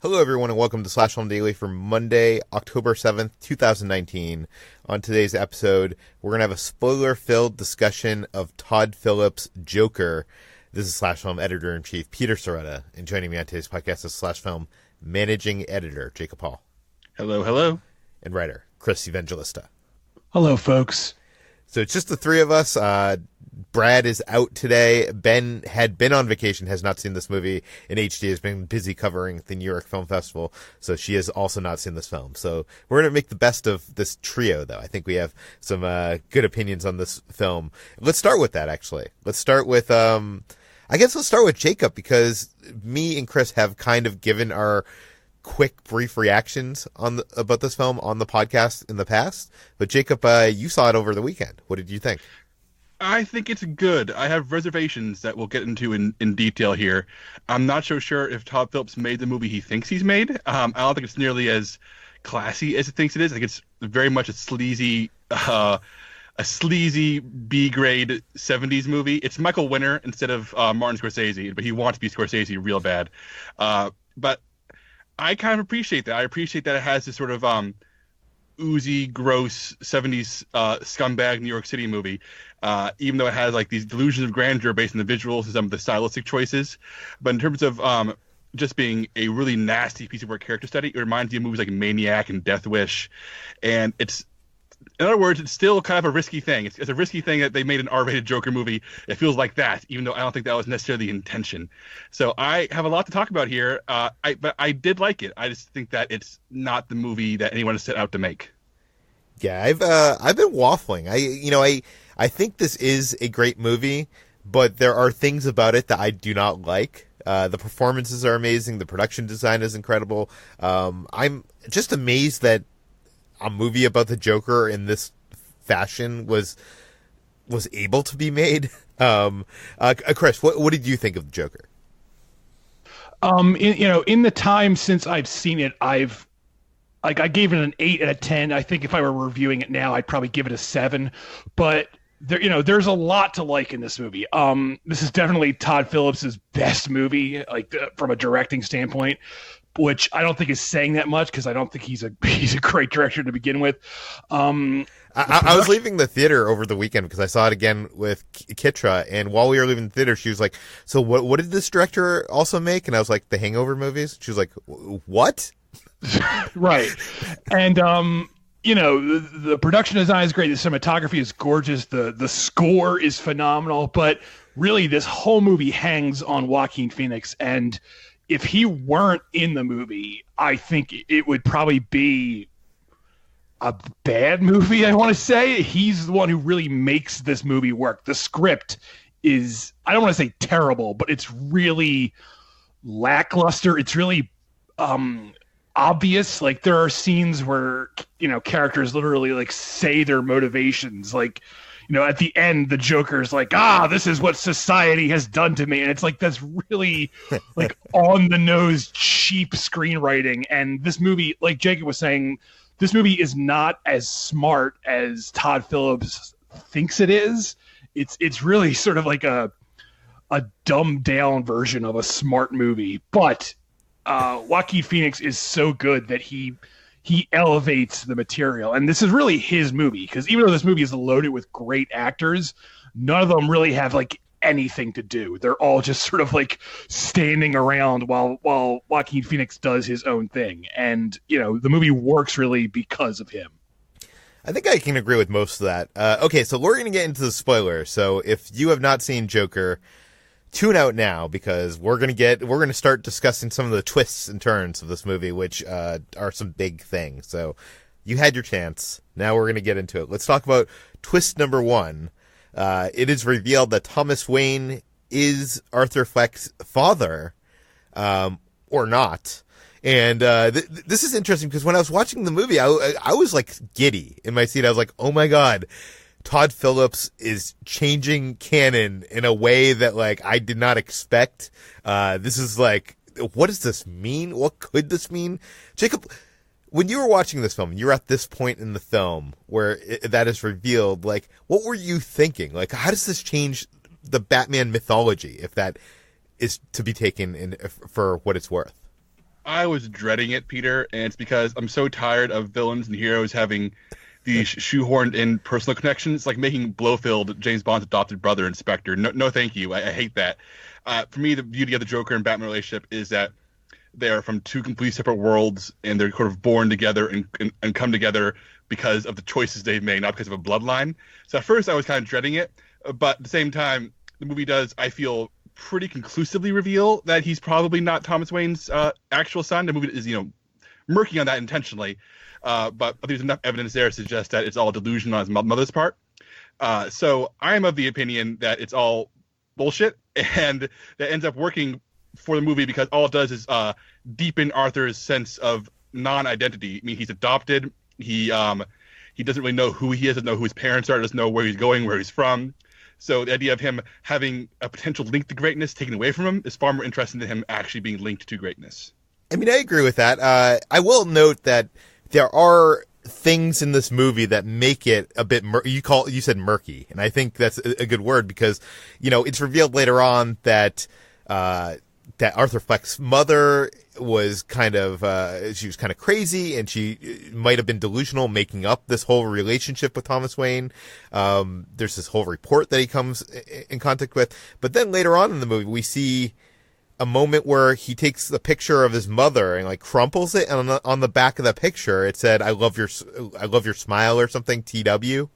Hello, everyone, and welcome to Slash Film Daily for Monday, October 7th, 2019. On today's episode, we're going to have a spoiler-filled discussion of Todd Phillips' Joker. This is Slash Film Editor-in-Chief Peter Sciretta, and joining me on today's podcast is Slash Film Managing Editor Jacob Hall. Hello, hello. And writer Chris Evangelista. Hello, folks. So it's just the three of us. Brad is out today. Ben had been on vacation, has not seen this movie in HD, has been busy covering the New York Film Festival, so she has also not seen this film. So we're going to make the best of this trio, though. I think we have some good opinions on this film. Let's start with that, actually. Let's start with, let's start with Jacob, because me and Chris have kind of given our quick, brief reactions about this film on the podcast in the past. But Jacob, you saw it over the weekend. What did you think? I think it's good. I have reservations that we'll get into in detail here. I'm not so sure if Todd Phillips made the movie he thinks he's made. I don't think it's nearly as classy as it thinks it is. I think it's very much a sleazy B-grade 70s movie. It's Michael Winner instead of Martin Scorsese, but he wants to be Scorsese real bad. But I kind of appreciate that. I appreciate that it has this sort of oozy, gross 70s scumbag New York City movie, even though it has like these delusions of grandeur based on the visuals and some of the stylistic choices. But in terms of just being a really nasty piece of work character study, it reminds me of movies like Maniac and Death Wish. And it's, in other words, it's still kind of a risky thing. It's a risky thing that they made an R-rated Joker movie. It feels like that, even though I don't think that was necessarily the intention. So I have a lot to talk about here, but I did like it. I just think that it's not the movie that anyone has set out to make. Yeah, I've been waffling. I think this is a great movie, but there are things about it that I do not like. The performances are amazing. The production design is incredible. I'm just amazed that a movie about the Joker in this fashion was able to be made. Chris, what did you think of the Joker? In the time since I've seen it, I gave it an 8 out of 10. I think if I were reviewing it now, I'd probably give it a 7. But there's a lot to like in this movie. This is definitely Todd Phillips' best movie, from a directing standpoint, which I don't think is saying that much because I don't think he's a great director to begin with. I was leaving the theater over the weekend because I saw it again with Kitra, and while we were leaving the theater, she was like, "So what did this director also make?" And I was like, "The Hangover movies." She was like, "What?" Right. And the production design is great, the cinematography is gorgeous, the score is phenomenal, but really this whole movie hangs on Joaquin Phoenix, and if he weren't in the movie, I think it would probably be a bad movie. I want to say he's the one who really makes this movie work. The script is, I don't want to say terrible, but it's really lackluster. It's really obvious. Like there are scenes where characters literally say their motivations, at the end the Joker's like, this is what society has done to me, and it's like that's really on the nose cheap screenwriting. And this movie, like Jacob was saying, this movie is not as smart as Todd Phillips thinks it is. It's really sort of like a dumbed down version of a smart movie, but Joaquin Phoenix is so good that he elevates the material. And this is really his movie, because even though this movie is loaded with great actors, none of them really have anything to do. They're all just sort of standing around while Joaquin Phoenix does his own thing. And, the movie works really because of him. I think I can agree with most of that. Okay, so we're going to get into the spoilers. So if you have not seen Joker, tune out now, because we're going to start discussing some of the twists and turns of this movie, which are some big things. So you had your chance. Now we're going to get into it. Let's talk about twist number 1. It is revealed that Thomas Wayne is Arthur Fleck's father, or not. And this is interesting because when I was watching the movie, I was giddy in my seat. I was like, oh my God, Todd Phillips is changing canon in a way that I did not expect. This is what does this mean? What could this mean? Jacob, when you were watching this film, you're at this point in the film where that is revealed, what were you thinking? How does this change the Batman mythology, if that is to be taken in for what it's worth? I was dreading it, Peter, and it's because I'm so tired of villains and heroes having these shoehorned in personal connections. It's like making Blofeld James Bond's adopted brother and Spectre. No, thank you. I hate that. For me, the beauty of the Joker and Batman relationship is that they're from two completely separate worlds, and they're sort of born together and come together because of the choices they've made, not because of a bloodline. So at first I was kind of dreading it, but at the same time, the movie does, I feel, pretty conclusively reveal that he's probably not Thomas Wayne's actual son. The movie is, murky on that intentionally, but I think there's enough evidence there to suggest that it's all delusion on his mother's part. So I am of the opinion that it's all bullshit, and that ends up working for the movie because all it does is deepen Arthur's sense of non-identity. I mean, he's adopted. He doesn't really know who he is, doesn't know who his parents are, doesn't know where he's going, where he's from. So the idea of him having a potential link to greatness taken away from him is far more interesting than him actually being linked to greatness. I mean, I agree with that. I will note that there are things in this movie that make it a bit you said murky, and I think that's a good word because it's revealed later on that Arthur Fleck's mother was kind of crazy, and she might have been delusional, making up this whole relationship with Thomas Wayne. There's this whole report that he comes in contact with, but then later on in the movie we see a moment where he takes the picture of his mother and crumples it, and on the back of the picture it said, I love your smile," or something, TW,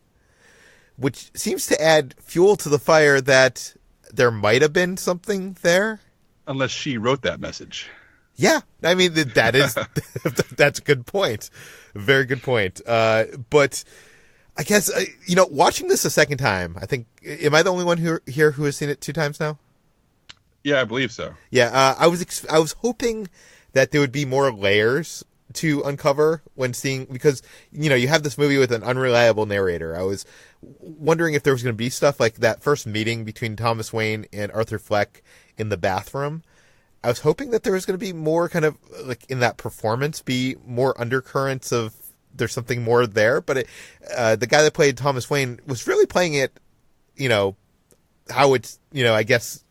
which seems to add fuel to the fire that there might have been something there. Unless she wrote that message. Yeah, I mean, that's a good point. Very good point. But I guess, watching this a second time, I think, am I the only one here who has seen it 2 times now? Yeah, I believe so. Yeah, I was hoping that there would be more layers to uncover when seeing, because, you have this movie with an unreliable narrator. I was wondering if there was going to be stuff like that first meeting between Thomas Wayne and Arthur Fleck in the bathroom. I was hoping that there was going to be more kind of in that performance, be more undercurrents of there's something more there. But the guy that played Thomas Wayne was really playing it, how it's, I guess,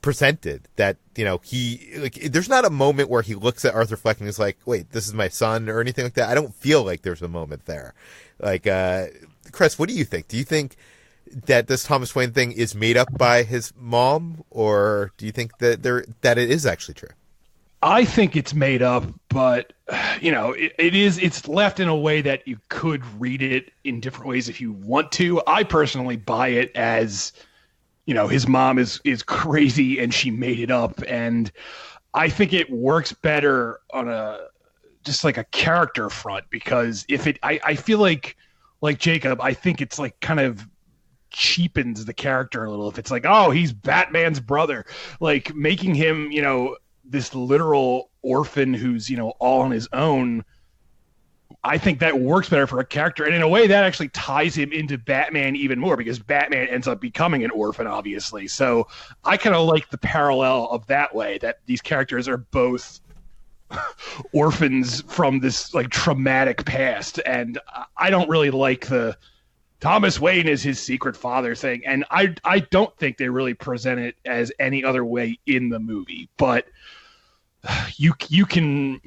presented, that, he, there's not a moment where he looks at Arthur Fleck and is like, wait, this is my son, or anything like that. I don't feel like there's a moment there. Chris, what do you think? Do you think that this Thomas Wayne thing is made up by his mom, or do you think that it is actually true? I think it's made up, but it's left in a way that you could read it in different ways if you want to. I personally buy it as, his mom is crazy and she made it up, and I think it works better on a character front, because I feel like Jacob, I think it's kind of cheapens the character a little if it's he's Batman's brother, making him this literal orphan who's all on his own. I think that works better for a character, and in a way that actually ties him into Batman even more, because Batman ends up becoming an orphan, obviously. So I kind of like the parallel of that way, that these characters are both orphans from this traumatic past, and I don't really like the Thomas Wayne is his secret father thing, and I don't think they really present it as any other way in the movie. But you can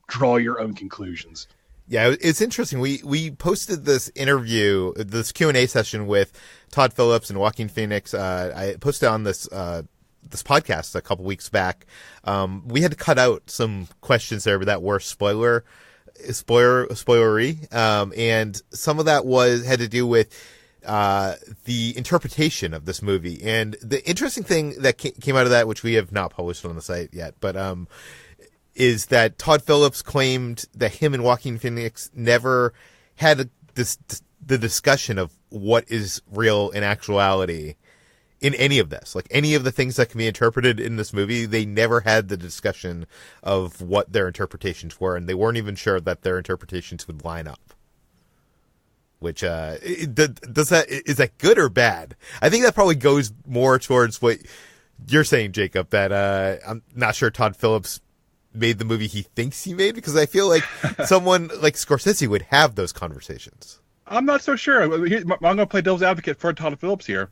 draw your own conclusions. Yeah, it's interesting. We posted this interview, this Q&A session with Todd Phillips and Joaquin Phoenix. I posted on this podcast a couple weeks back. We had to cut out some questions there that were spoilery, and some of that had to do with the interpretation of this movie. And the interesting thing that came out of that, which we have not published on the site yet, but is that Todd Phillips claimed that him and Joaquin Phoenix never had the discussion of what is real in actuality in any of this. Any of the things that can be interpreted in this movie, they never had the discussion of what their interpretations were, and they weren't even sure that their interpretations would line up. Which, is that good or bad? I think that probably goes more towards what you're saying, Jacob, that I'm not sure Todd Phillips made the movie he thinks he made, because I feel like someone like Scorsese would have those conversations. I'm not so sure. I'm going to play devil's advocate for Todd Phillips here.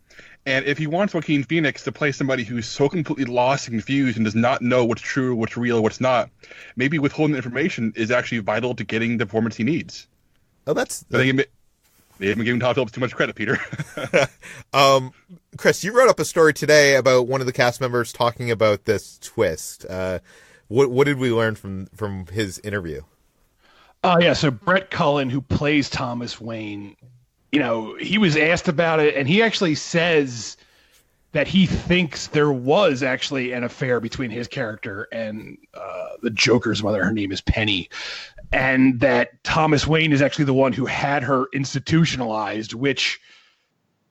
And if he wants Joaquin Phoenix to play somebody who's so completely lost and confused and does not know what's true, what's real, what's not, maybe withholding information is actually vital to getting the performance he needs. Oh, that's... They haven't been giving Todd Phillips too much credit, Peter. Chris, you wrote up a story today about one of the cast members talking about this twist. What did we learn from his interview? Yeah, so Brett Cullen, who plays Thomas Wayne, he was asked about it, and he actually says that he thinks there was actually an affair between his character and the Joker's mother. Her name is Penny. And that Thomas Wayne is actually the one who had her institutionalized, which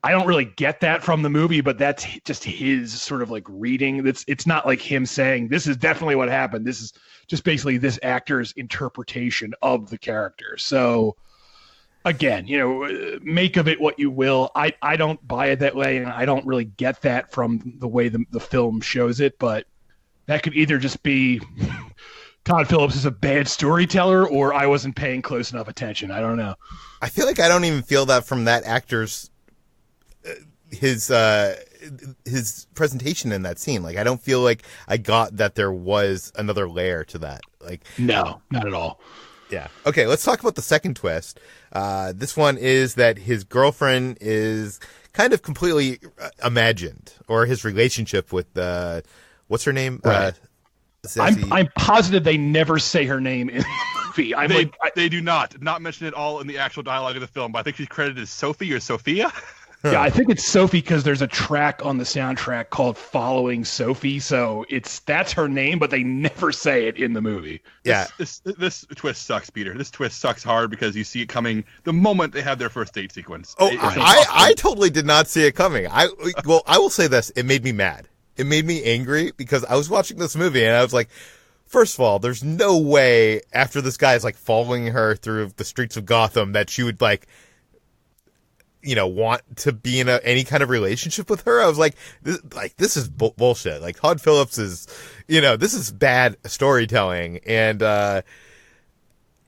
I don't really get that from the movie, but that's just his sort of like reading. It's not like him saying, this is definitely what happened. This is just basically this actor's interpretation of the character. So again, make of it what you will. I don't buy it that way, and I don't really get that from the way the film shows it, but that could either just be Todd Phillips is a bad storyteller, or I wasn't paying close enough attention. I don't know. I feel like I don't even feel that from that actor's his presentation in that scene. Like, I don't feel like I got that there was another layer to that. Like, no, not at all. Yeah. Okay, let's talk about the second twist. This one is that his girlfriend is kind of completely imagined, or his relationship with what's her name? Right. I'm positive they never say her name in the movie. They do not mention it all in the actual dialogue of the film, but I think she's credited as Sophie or Sophia. Yeah, I think it's Sophie because there's a track on the soundtrack called "Following Sophie," so that's her name, but they never say it in the movie. Yeah, this twist sucks, Peter. This twist sucks hard because you see it coming the moment they have their first date sequence. Oh, I totally did not see it coming. I will say this: it made me mad. It made me angry because I was watching this movie and I was like, first of all, there's no way after this guy is like following her through the streets of Gotham that she would want to be in any kind of relationship with her. I was like, this is bullshit. Like, Todd Phillips is, this is bad storytelling. And I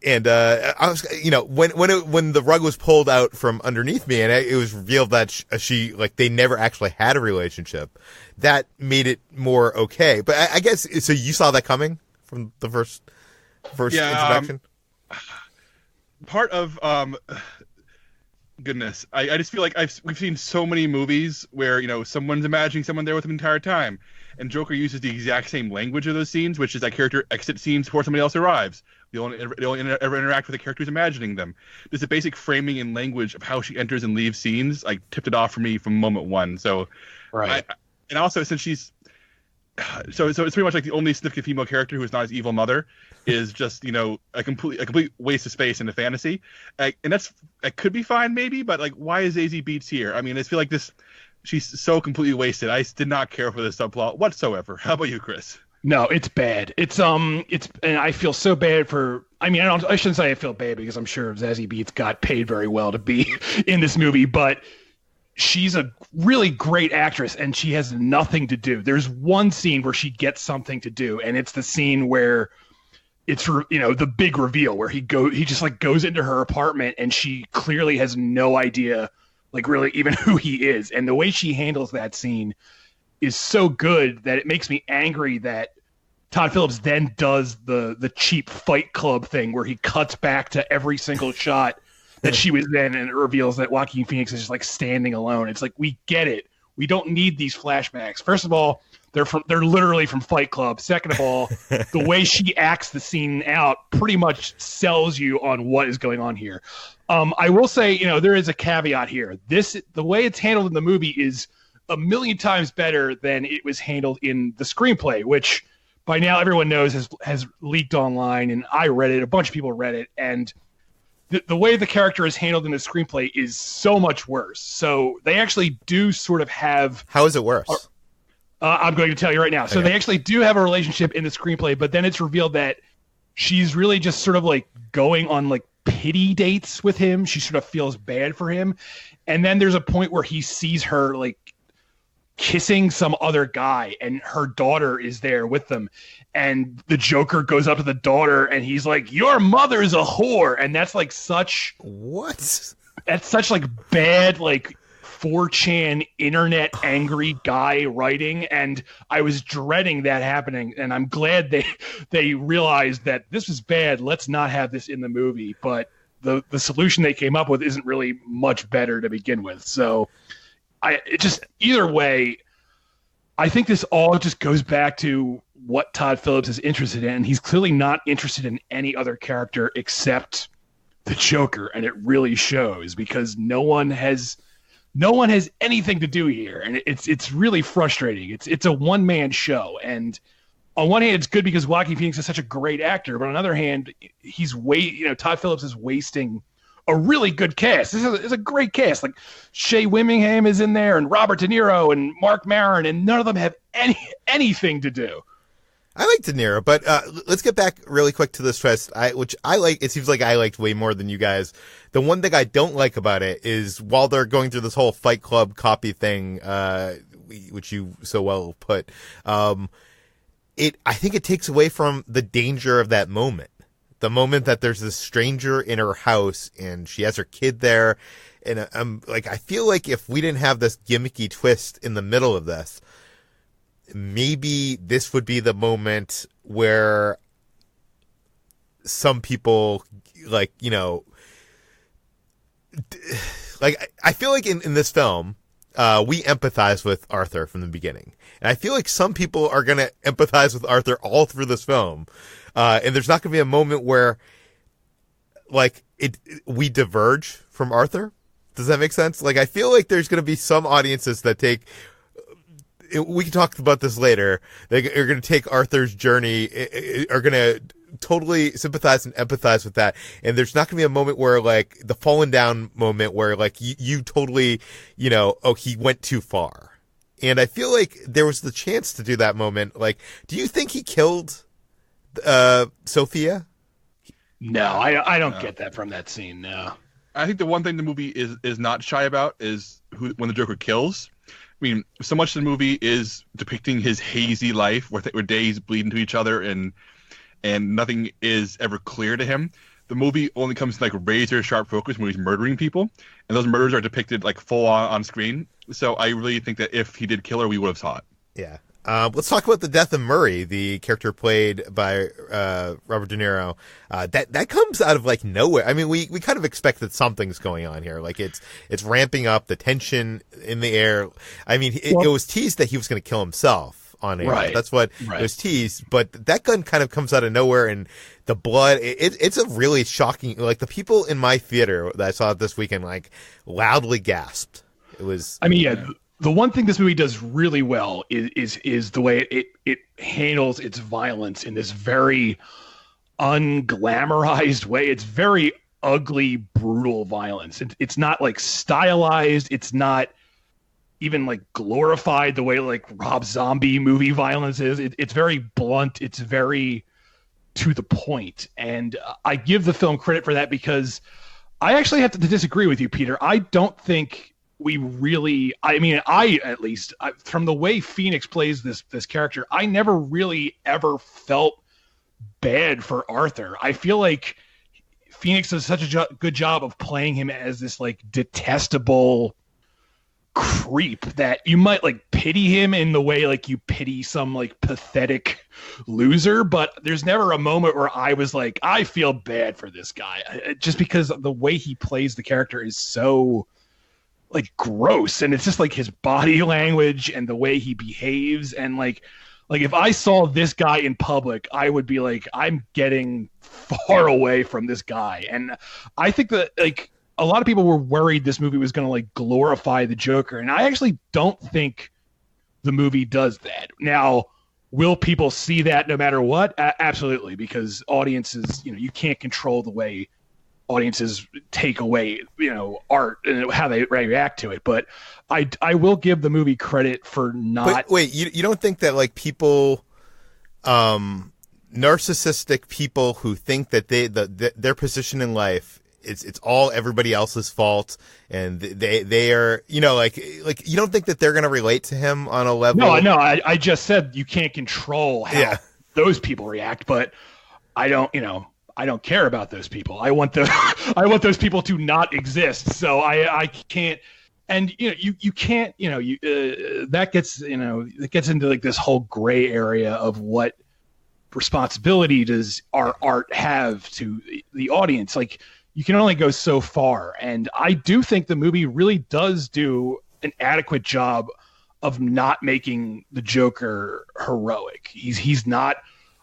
was, when the rug was pulled out from underneath me and it was revealed that she they never actually had a relationship, that made it more okay. But I guess, so you saw that coming from the first introduction? Part of, goodness, I just feel like we've seen so many movies where someone's imagining someone there with them the entire time, and Joker uses the exact same language of those scenes, which is that character exit scenes before somebody else arrives. They only ever interact with the character who's imagining them. There's a basic framing and language of how she enters and leaves scenes. Tipped it off for me from moment one. So, right. And also, since she's so it's pretty much like the only significant female character who is not his evil mother is just a complete waste of space in the fantasy, and that could be fine maybe, but why is Zazie Beetz here? I mean, I feel like she's so completely wasted. I did not care for the subplot whatsoever. How about you, Chris? No, it's bad. And I feel so bad for. I mean, I shouldn't say I feel bad because I'm sure Zazie Beetz got paid very well to be in this movie, but she's a really great actress and she has nothing to do. There's one scene where she gets something to do, and it's the scene where it's the big reveal where he just goes into her apartment and she clearly has no idea really even who he is. And the way she handles that scene is so good that it makes me angry that Todd Phillips then does the cheap Fight Club thing where he cuts back to every single shot that she was in, and it reveals that Joaquin Phoenix is just standing alone. It's we get it. We don't need these flashbacks. First of all, they're literally from Fight Club. Second of all, the way she acts the scene out pretty much sells you on what is going on here. I will say, there is a caveat here. The way it's handled in the movie is a million times better than it was handled in the screenplay, which by now everyone knows has leaked online, and I read it. A bunch of people read it, and the way the character is handled in the screenplay is so much worse. So they actually do sort of have... How is it worse? I'm going to tell you right now. So They actually do have a relationship in the screenplay, but then it's revealed that she's really just sort of going on pity dates with him. She sort of feels bad for him. And then there's a point where he sees her kissing some other guy, and her daughter is there with them, and the Joker goes up to the daughter and he's like, your mother's a whore. And that's such what? That's such bad 4chan internet angry guy writing, and I was dreading that happening. And I'm glad they realized that this is bad. Let's not have this in the movie. But the solution they came up with isn't really much better to begin with. So either way, I think this all just goes back to what Todd Phillips is interested in. He's clearly not interested in any other character except the Joker, and it really shows because no one has anything to do here, and it's really frustrating. It's a one-man show, and on one hand, it's good because Joaquin Phoenix is such a great actor, but on the other hand, Todd Phillips is wasting a really good cast. This is a great cast. Like Shea Whittingham is in there, and Robert De Niro, and Mark Maron, and none of them have anything to do. I like De Niro, but let's get back really quick to this twist, which I like. It seems like I liked way more than you guys. The one thing I don't like about it is while they're going through this whole Fight Club copy thing, which you so well put, I think it takes away from the danger of that moment. The moment that there's this stranger in her house and she has her kid there. And I feel like if we didn't have this gimmicky twist in the middle of this, maybe this would be the moment where some people I feel like in this film, we empathize with Arthur from the beginning. And I feel like some people are going to empathize with Arthur all through this film. And there's not going to be a moment where we diverge from Arthur. Does that make sense? I feel like there's going to be some audiences that we can talk about this later. They are going to take Arthur's journey, are going to totally sympathize and empathize with that. And there's not going to be a moment where the fallen down moment where you totally, he went too far. And I feel like there was the chance to do that moment. Do you think he killed Sophia? No, I don't get that from that scene. No. I think the one thing the movie is not shy about is when the Joker kills. I mean, so much of the movie is depicting his hazy life where days bleed into each other and nothing is ever clear to him. The movie only comes to razor sharp focus when he's murdering people, and those murders are depicted full on screen. So I really think that if he did kill her, we would have saw it. Yeah. Let's talk about the death of Murray, the character played by Robert De Niro. That comes out of nowhere. I mean, we kind of expect that something's going on here. It's ramping up, the tension in the air. I mean, it was teased that he was going to kill himself on air. Right. That's what it was teased. But that gun kind of comes out of nowhere, and the blood. It's a really shocking. The people in my theater that I saw it this weekend loudly gasped. It was. I mean, yeah. The one thing this movie does really well is the way it handles its violence in this very unglamorized way. It's very ugly, brutal violence. It's not stylized. It's not even glorified the way Rob Zombie movie violence is. It's very blunt. It's very to the point. And I give the film credit for that because I actually have to disagree with you, Peter. I don't think we really, at least from the way Phoenix plays this character, I never really ever felt bad for Arthur. I feel like Phoenix does such a good job of playing him as this detestable creep that you might pity him in the way you pity some pathetic loser, but there's never a moment where I was I feel bad for this guy, just because the way he plays the character is so gross, and it's just his body language and the way he behaves, and if I saw this guy in public, I would be I'm getting far away from this guy. And I think that a lot of people were worried this movie was going to glorify the Joker, and I actually don't think the movie does that. Now, will people see that no matter what? Absolutely, because audiences, you can't control the way audiences take away, art and how they react to it. But I will give the movie credit for not. But wait, you don't think that people, narcissistic people who think that their position in life it's all everybody else's fault, and they are you don't think that they're going to relate to him on a level? No, I just said you can't control how those people react, but I don't care about those people. I want those people to not exist. So I can't And you can't that gets it gets into like this whole gray area of what responsibility does our art have to the audience. Like, you can only go so far, and I do think the movie really does do an adequate job of not making the Joker heroic. He's not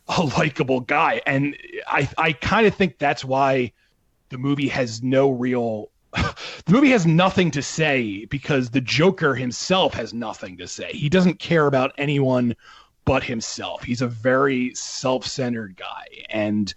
a likable guy, and I kind of think that's why the movie has no real the movie has nothing to say, because the Joker himself has nothing to say. He doesn't care about anyone but himself. He's a very self-centered guy. And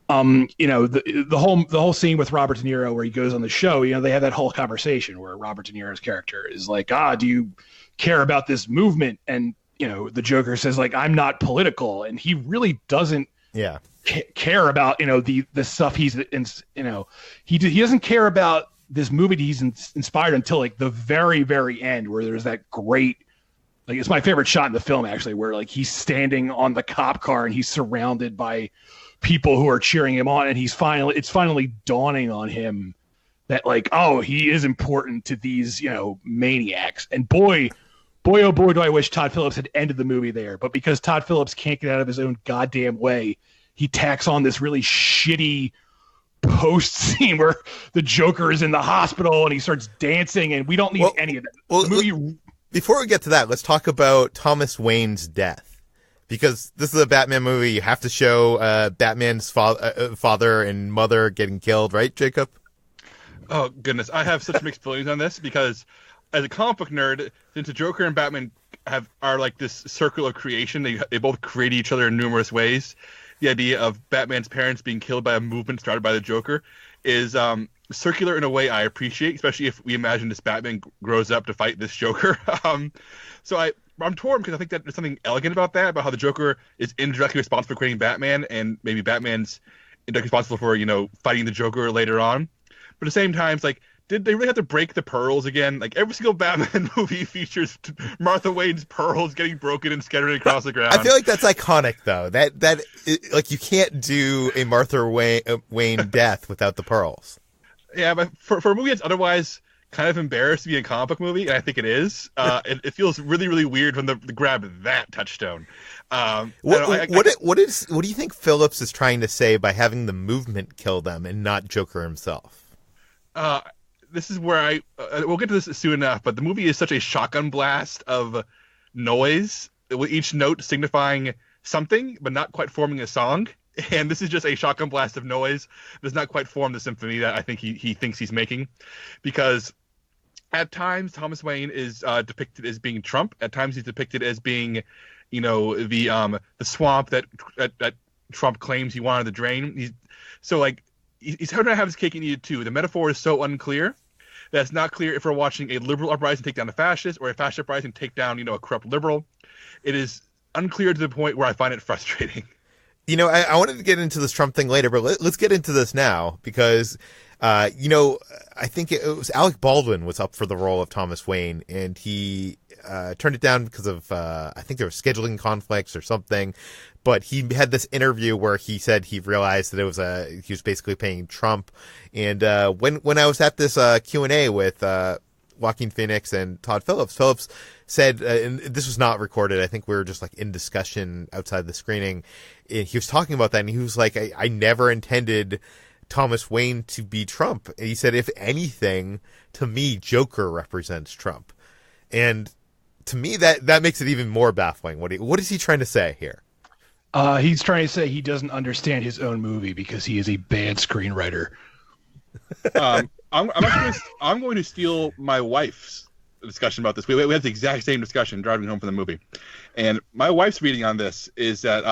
the whole scene with Robert De Niro where he goes on the show, they have that whole conversation where Robert De Niro's character is like, do you care about this movement? And the Joker says, like, I'm not political, and he really doesn't care about the stuff he's in. He doesn't care about this movie he's inspired until like the very, very end, where there's that great, like, it's my favorite shot in the film actually, where like he's standing on the cop car and he's surrounded by people who are cheering him on, and it's finally dawning on him that, like, he is important to these maniacs. And boy, oh boy, do I wish Todd Phillips had ended the movie there. But because Todd Phillips can't get out of his own goddamn way, he tacks on this really shitty post scene where the Joker is in the hospital and he starts dancing, and we don't need any of that. Well, before we get to that, let's talk about Thomas Wayne's death, because this is a Batman movie. You have to show Batman's father and mother getting killed, right, Jacob? Oh, goodness. I have such mixed feelings on this, because as a comic book nerd, since the Joker and Batman are like this circle of creation, they both create each other in numerous ways. The idea of Batman's parents being killed by a movement started by the Joker is circular in a way I appreciate, especially if we imagine this Batman grows up to fight this Joker. So I'm torn, because I think that there's something elegant about that, about how the Joker is indirectly responsible for creating Batman, and maybe Batman's indirectly responsible for fighting the Joker later on. But at the same time, it's like, did they really have to break the pearls again? Like, every single Batman movie features Martha Wayne's pearls getting broken and scattered across the ground. I feel like that's iconic, though. That like, you can't do a Martha Wayne death without the pearls. Yeah, but for a movie that's otherwise kind of embarrassed to be a comic book movie, and I think it is, it feels really, really weird when they grab that touchdown. What do you think Phillips is trying to say by having the movement kill them and not Joker himself? This is where we'll get to this soon enough, but the movie is such a shotgun blast of noise, with each note signifying something, but not quite forming a song. And this is just a shotgun blast of noise that does not quite form the symphony that I think he thinks he's making. Because at times, Thomas Wayne is depicted as being Trump. At times, he's depicted as being, the swamp that Trump claims he wanted to drain. He's hard to have his cake and eat it too. The metaphor is so unclear that it's not clear if we're watching a liberal uprising take down a fascist, or a fascist uprising take down, a corrupt liberal. It is unclear to the point where I find it frustrating. I wanted to get into this Trump thing later, but let's get into this now, because, I think it was Alec Baldwin was up for the role of Thomas Wayne, and he turned it down because of, I think there were scheduling conflicts or something. But he had this interview where he said he realized that he was basically paying Trump. And when I was at this Q&A with Joaquin Phoenix and Todd Phillips said, and this was not recorded, I think we were just like in discussion outside the screening, and he was talking about that, and he was like, I never intended Thomas Wayne to be Trump. And he said, if anything, to me, Joker represents Trump. And to me, that makes it even more baffling. What is he trying to say here? He's trying to say he doesn't understand his own movie because he is a bad screenwriter. I'm going to steal my wife's discussion about this. We had the exact same discussion driving home from the movie, and my wife's reading on this is that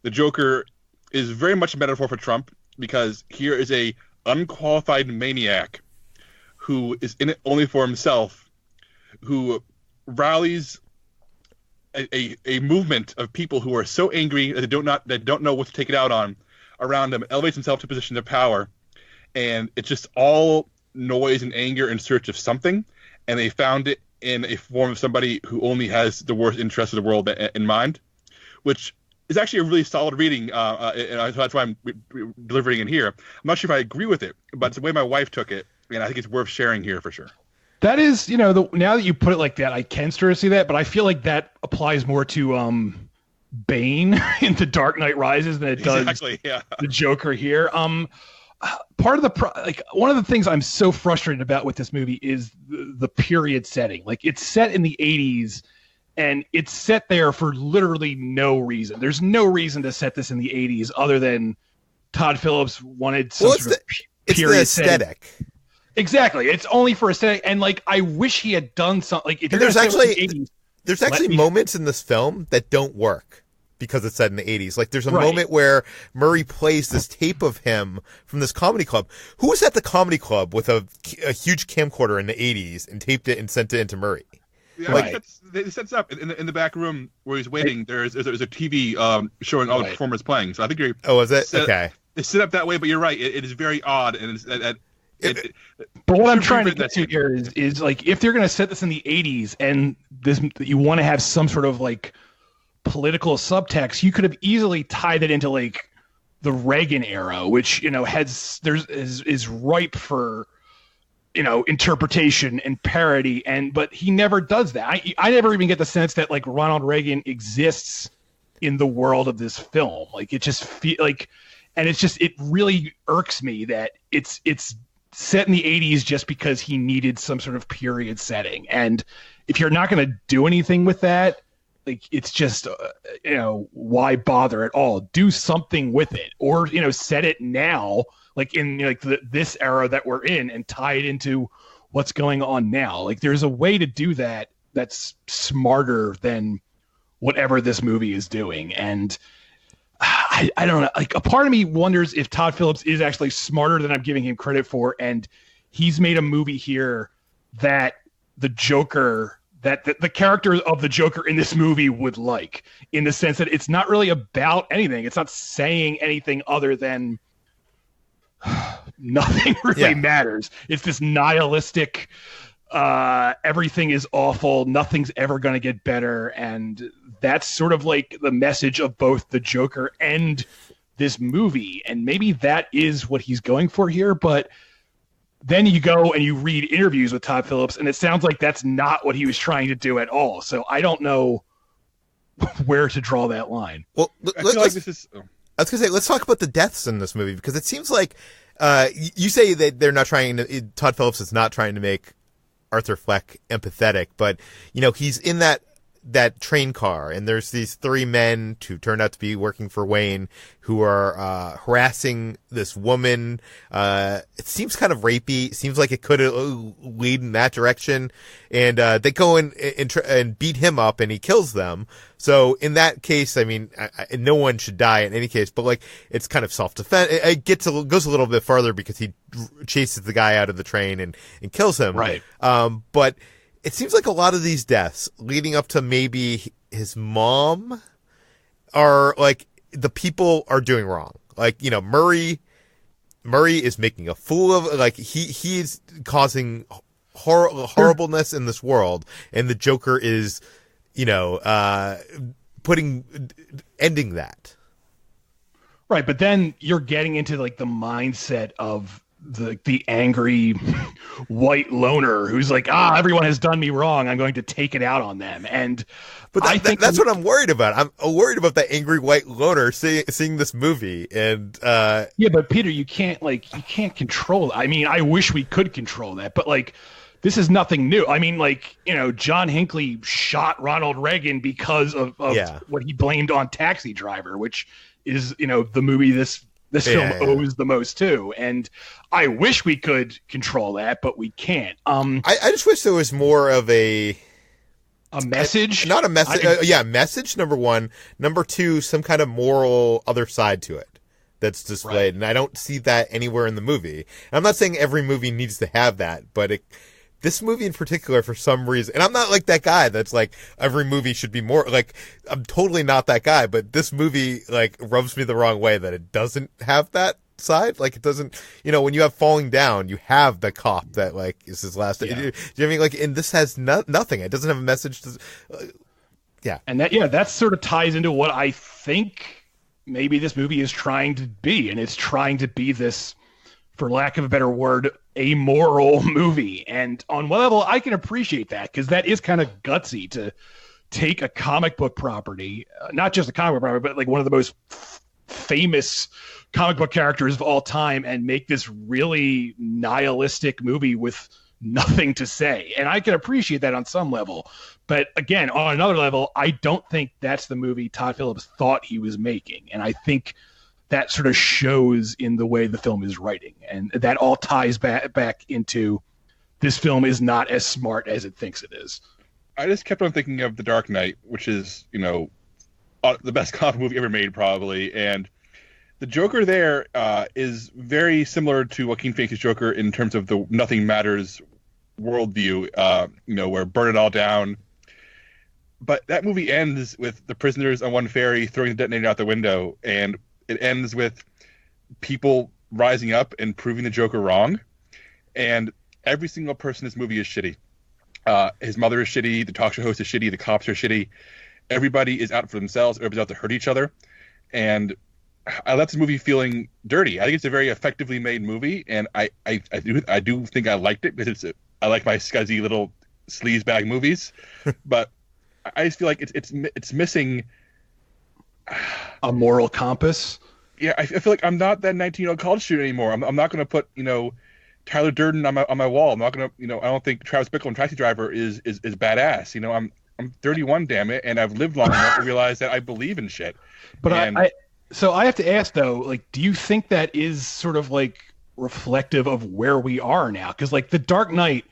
the Joker is very much a metaphor for Trump, because here is a unqualified maniac who is in it only for himself, who rallies a movement of people who are so angry that they don't know what to take it out on around him, elevates himself to a position of power, and it's just all noise and anger in search of something, and they found it in a form of somebody who only has the worst interests of the world in mind, which is actually a really solid reading, and that's why I'm delivering it here. I'm not sure if I agree with it, but it's the way my wife took it, and I think it's worth sharing here for sure. That is, now that you put it like that, I can sort of see that, but I feel like that applies more to Bane in The Dark Knight Rises than it does the Joker here. Part of one of the things I'm so frustrated about with this movie is the period setting. Like, it's set in the 80s, and it's set there for literally no reason. There's no reason to set this in the 80s other than Todd Phillips wanted some sort of period it's the aesthetic. Setting. Exactly. It's only for aesthetic. And like, I wish he had done something. Like, if there's actually moments in this film that don't work because it's set in the 80s. Like, there's a moment where Murray plays this tape of him from this comedy club. Who was at the comedy club with a huge camcorder in the 80s and taped it and sent it into Murray? Yeah, it sets up in the back room where he's waiting. There's a TV showing all the performers playing. So I think you're. Oh, is it? Okay. It's set up that way, but you're right. It is very odd, and but what I'm trying to get to here is like, if they're going to set this in the 80s and you want to have some sort of like political subtext, you could have easily tied it into like the Reagan era, which is ripe for interpretation and parody, but he never does that. I never even get the sense that like Ronald Reagan exists in the world of this film. Like, it just it really irks me that it's set in the 80s just because he needed some sort of period setting. And if you're not going to do anything with that, like, it's just, why bother at all? Do something with it, or, set it now, like in like this era that we're in, and tie it into what's going on now. Like, there's a way to do that that's smarter than whatever this movie is doing. And I don't know. Like, a part of me wonders if Todd Phillips is actually smarter than I'm giving him credit for, and he's made a movie here that the Joker, that the character of the Joker in this movie would like, in the sense that it's not really about anything. It's not saying anything other than nothing really matters. It's this nihilistic, everything is awful, nothing's ever going to get better, and that's sort of like the message of both the Joker and this movie. And maybe that is what he's going for here, but then you go and you read interviews with Todd Phillips, and it sounds like that's not what he was trying to do at all. So I don't know where to draw that line. Well, I was going to say, let's talk about the deaths in this movie, because it seems like you say that they're not trying to, Todd Phillips is not trying to make Arthur Fleck empathetic, but he's in that train car, and there's these three men who turned out to be working for Wayne who are harassing this woman. It seems kind of rapey. It seems like it could lead in that direction, and they go in and beat him up, and he kills them. So in that case, I mean, no one should die in any case, but like, it's kind of self-defense. It goes a little bit farther because he chases the guy out of the train and kills him. Right. But it seems like a lot of these deaths leading up to maybe his mom are like, the people are doing wrong. Like, Murray is making a fool of, like, he's causing horribleness in this world, and the Joker is, ending that. Right. But then you're getting into like the mindset of the angry white loner who's like, everyone has done me wrong, I'm going to take it out on them. But I think that's what I'm worried about. I'm worried about that angry white loner seeing this movie. And but Peter, you can't control that. I mean, I wish we could control that, but like, this is nothing new. I mean, like, John Hinckley shot Ronald Reagan because of what he blamed on Taxi Driver, which is, the movie this film owes the most to. And I wish we could control that, but we can't. I just wish there was more of a message. Not a message. Message, number one. Number two, some kind of moral other side to it that's displayed. Right. And I don't see that anywhere in the movie. And I'm not saying every movie needs to have that, but this movie in particular, for some reason, and I'm not like that guy that's like, every movie should be more, like, I'm totally not that guy, but this movie, like, rubs me the wrong way that it doesn't have that side. Like, it doesn't, when you have Falling Down, you have the cop that, like, is his last, do you know what I mean? Like, and this has nothing. It doesn't have a message to, And that sort of ties into what I think maybe this movie is trying to be, and it's trying to be this, for lack of a better word, amoral movie. And on one level, I can appreciate that, because that is kind of gutsy to take a comic book property, not just a comic book property, but like one of the most famous comic book characters of all time, and make this really nihilistic movie with nothing to say. And I can appreciate that on some level. But again, on another level, I don't think that's the movie Todd Phillips thought he was making. And I think that sort of shows in the way the film is writing. And that all ties back into this film is not as smart as it thinks it is. I just kept on thinking of The Dark Knight, which is, the best comic movie ever made, probably. And the Joker there is very similar to Joaquin Phoenix's Joker in terms of the nothing matters worldview, where burn it all down. But that movie ends with the prisoners on one ferry throwing the detonator out the window, and it ends with people rising up and proving the Joker wrong. And every single person in this movie is shitty. His mother is shitty, the talk show host is shitty, the cops are shitty. Everybody is out for themselves, everybody's out to hurt each other. And I left this movie feeling dirty. I think it's a very effectively made movie, and I do think I liked it, because I like my scuzzy little sleazebag movies. But I just feel like it's missing a moral compass. Yeah, I feel like I'm not that 19-year-old college student anymore. I'm not going to put Tyler Durden on my wall. I'm not going to I don't think Travis Bickle in Taxi Driver is badass. I'm 31, damn it, and I've lived long enough to realize that I believe in shit. But so I have to ask though, like, do you think that is sort of like reflective of where we are now? Because like The Dark Knight,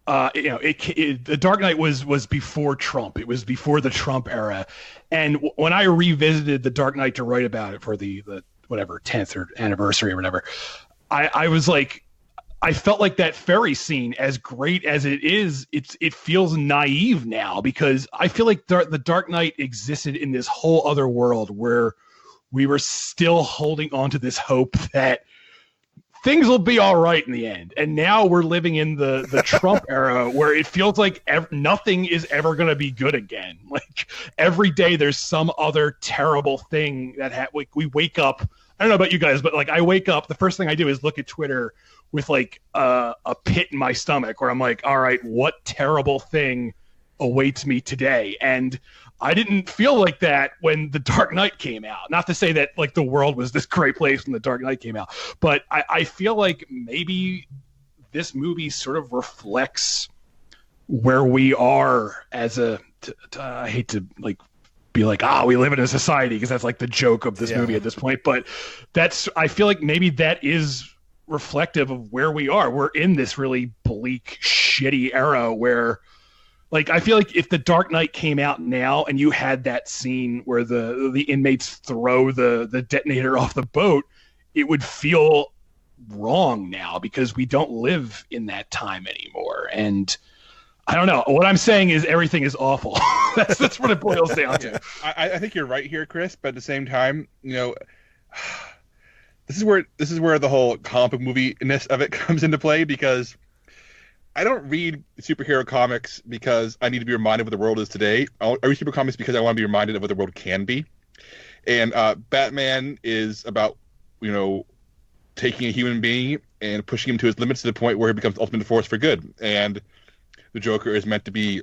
The Dark Knight was before Trump. It was before the Trump era. And when I revisited The Dark Knight to write about it for the whatever 10th or anniversary or whatever, I was like, I felt like that ferry scene, as great as it is, it feels naive now, because I feel like the Dark Knight existed in this whole other world where we were still holding on to this hope that things will be all right in the end. And now we're living in the Trump era, where it feels like nothing is ever going to be good again. Like every day there's some other terrible thing that we wake up. I don't know about you guys, but like I wake up, the first thing I do is look at Twitter with like a pit in my stomach, where I'm like, all right, what terrible thing awaits me today? And I didn't feel like that when The Dark Knight came out. Not to say that like the world was this great place when The Dark Knight came out, but I feel like maybe this movie sort of reflects where we are as I hate to like be like, we live in a society, because that's like the joke of this movie at this point. But I feel like maybe that is reflective of where we are. We're in this really bleak, shitty era where, like, I feel like if The Dark Knight came out now and you had that scene where the inmates throw the detonator off the boat, it would feel wrong now, because we don't live in that time anymore. And I don't know. What I'm saying is everything is awful. That's what it boils down to. I think you're right here, Chris. But at the same time, this is where the whole comic book movie-ness of it comes into play, because I don't read superhero comics because I need to be reminded of what the world is today. I read superhero comics because I want to be reminded of what the world can be. And Batman is about, taking a human being and pushing him to his limits to the point where he becomes the ultimate force for good. And the Joker is meant to be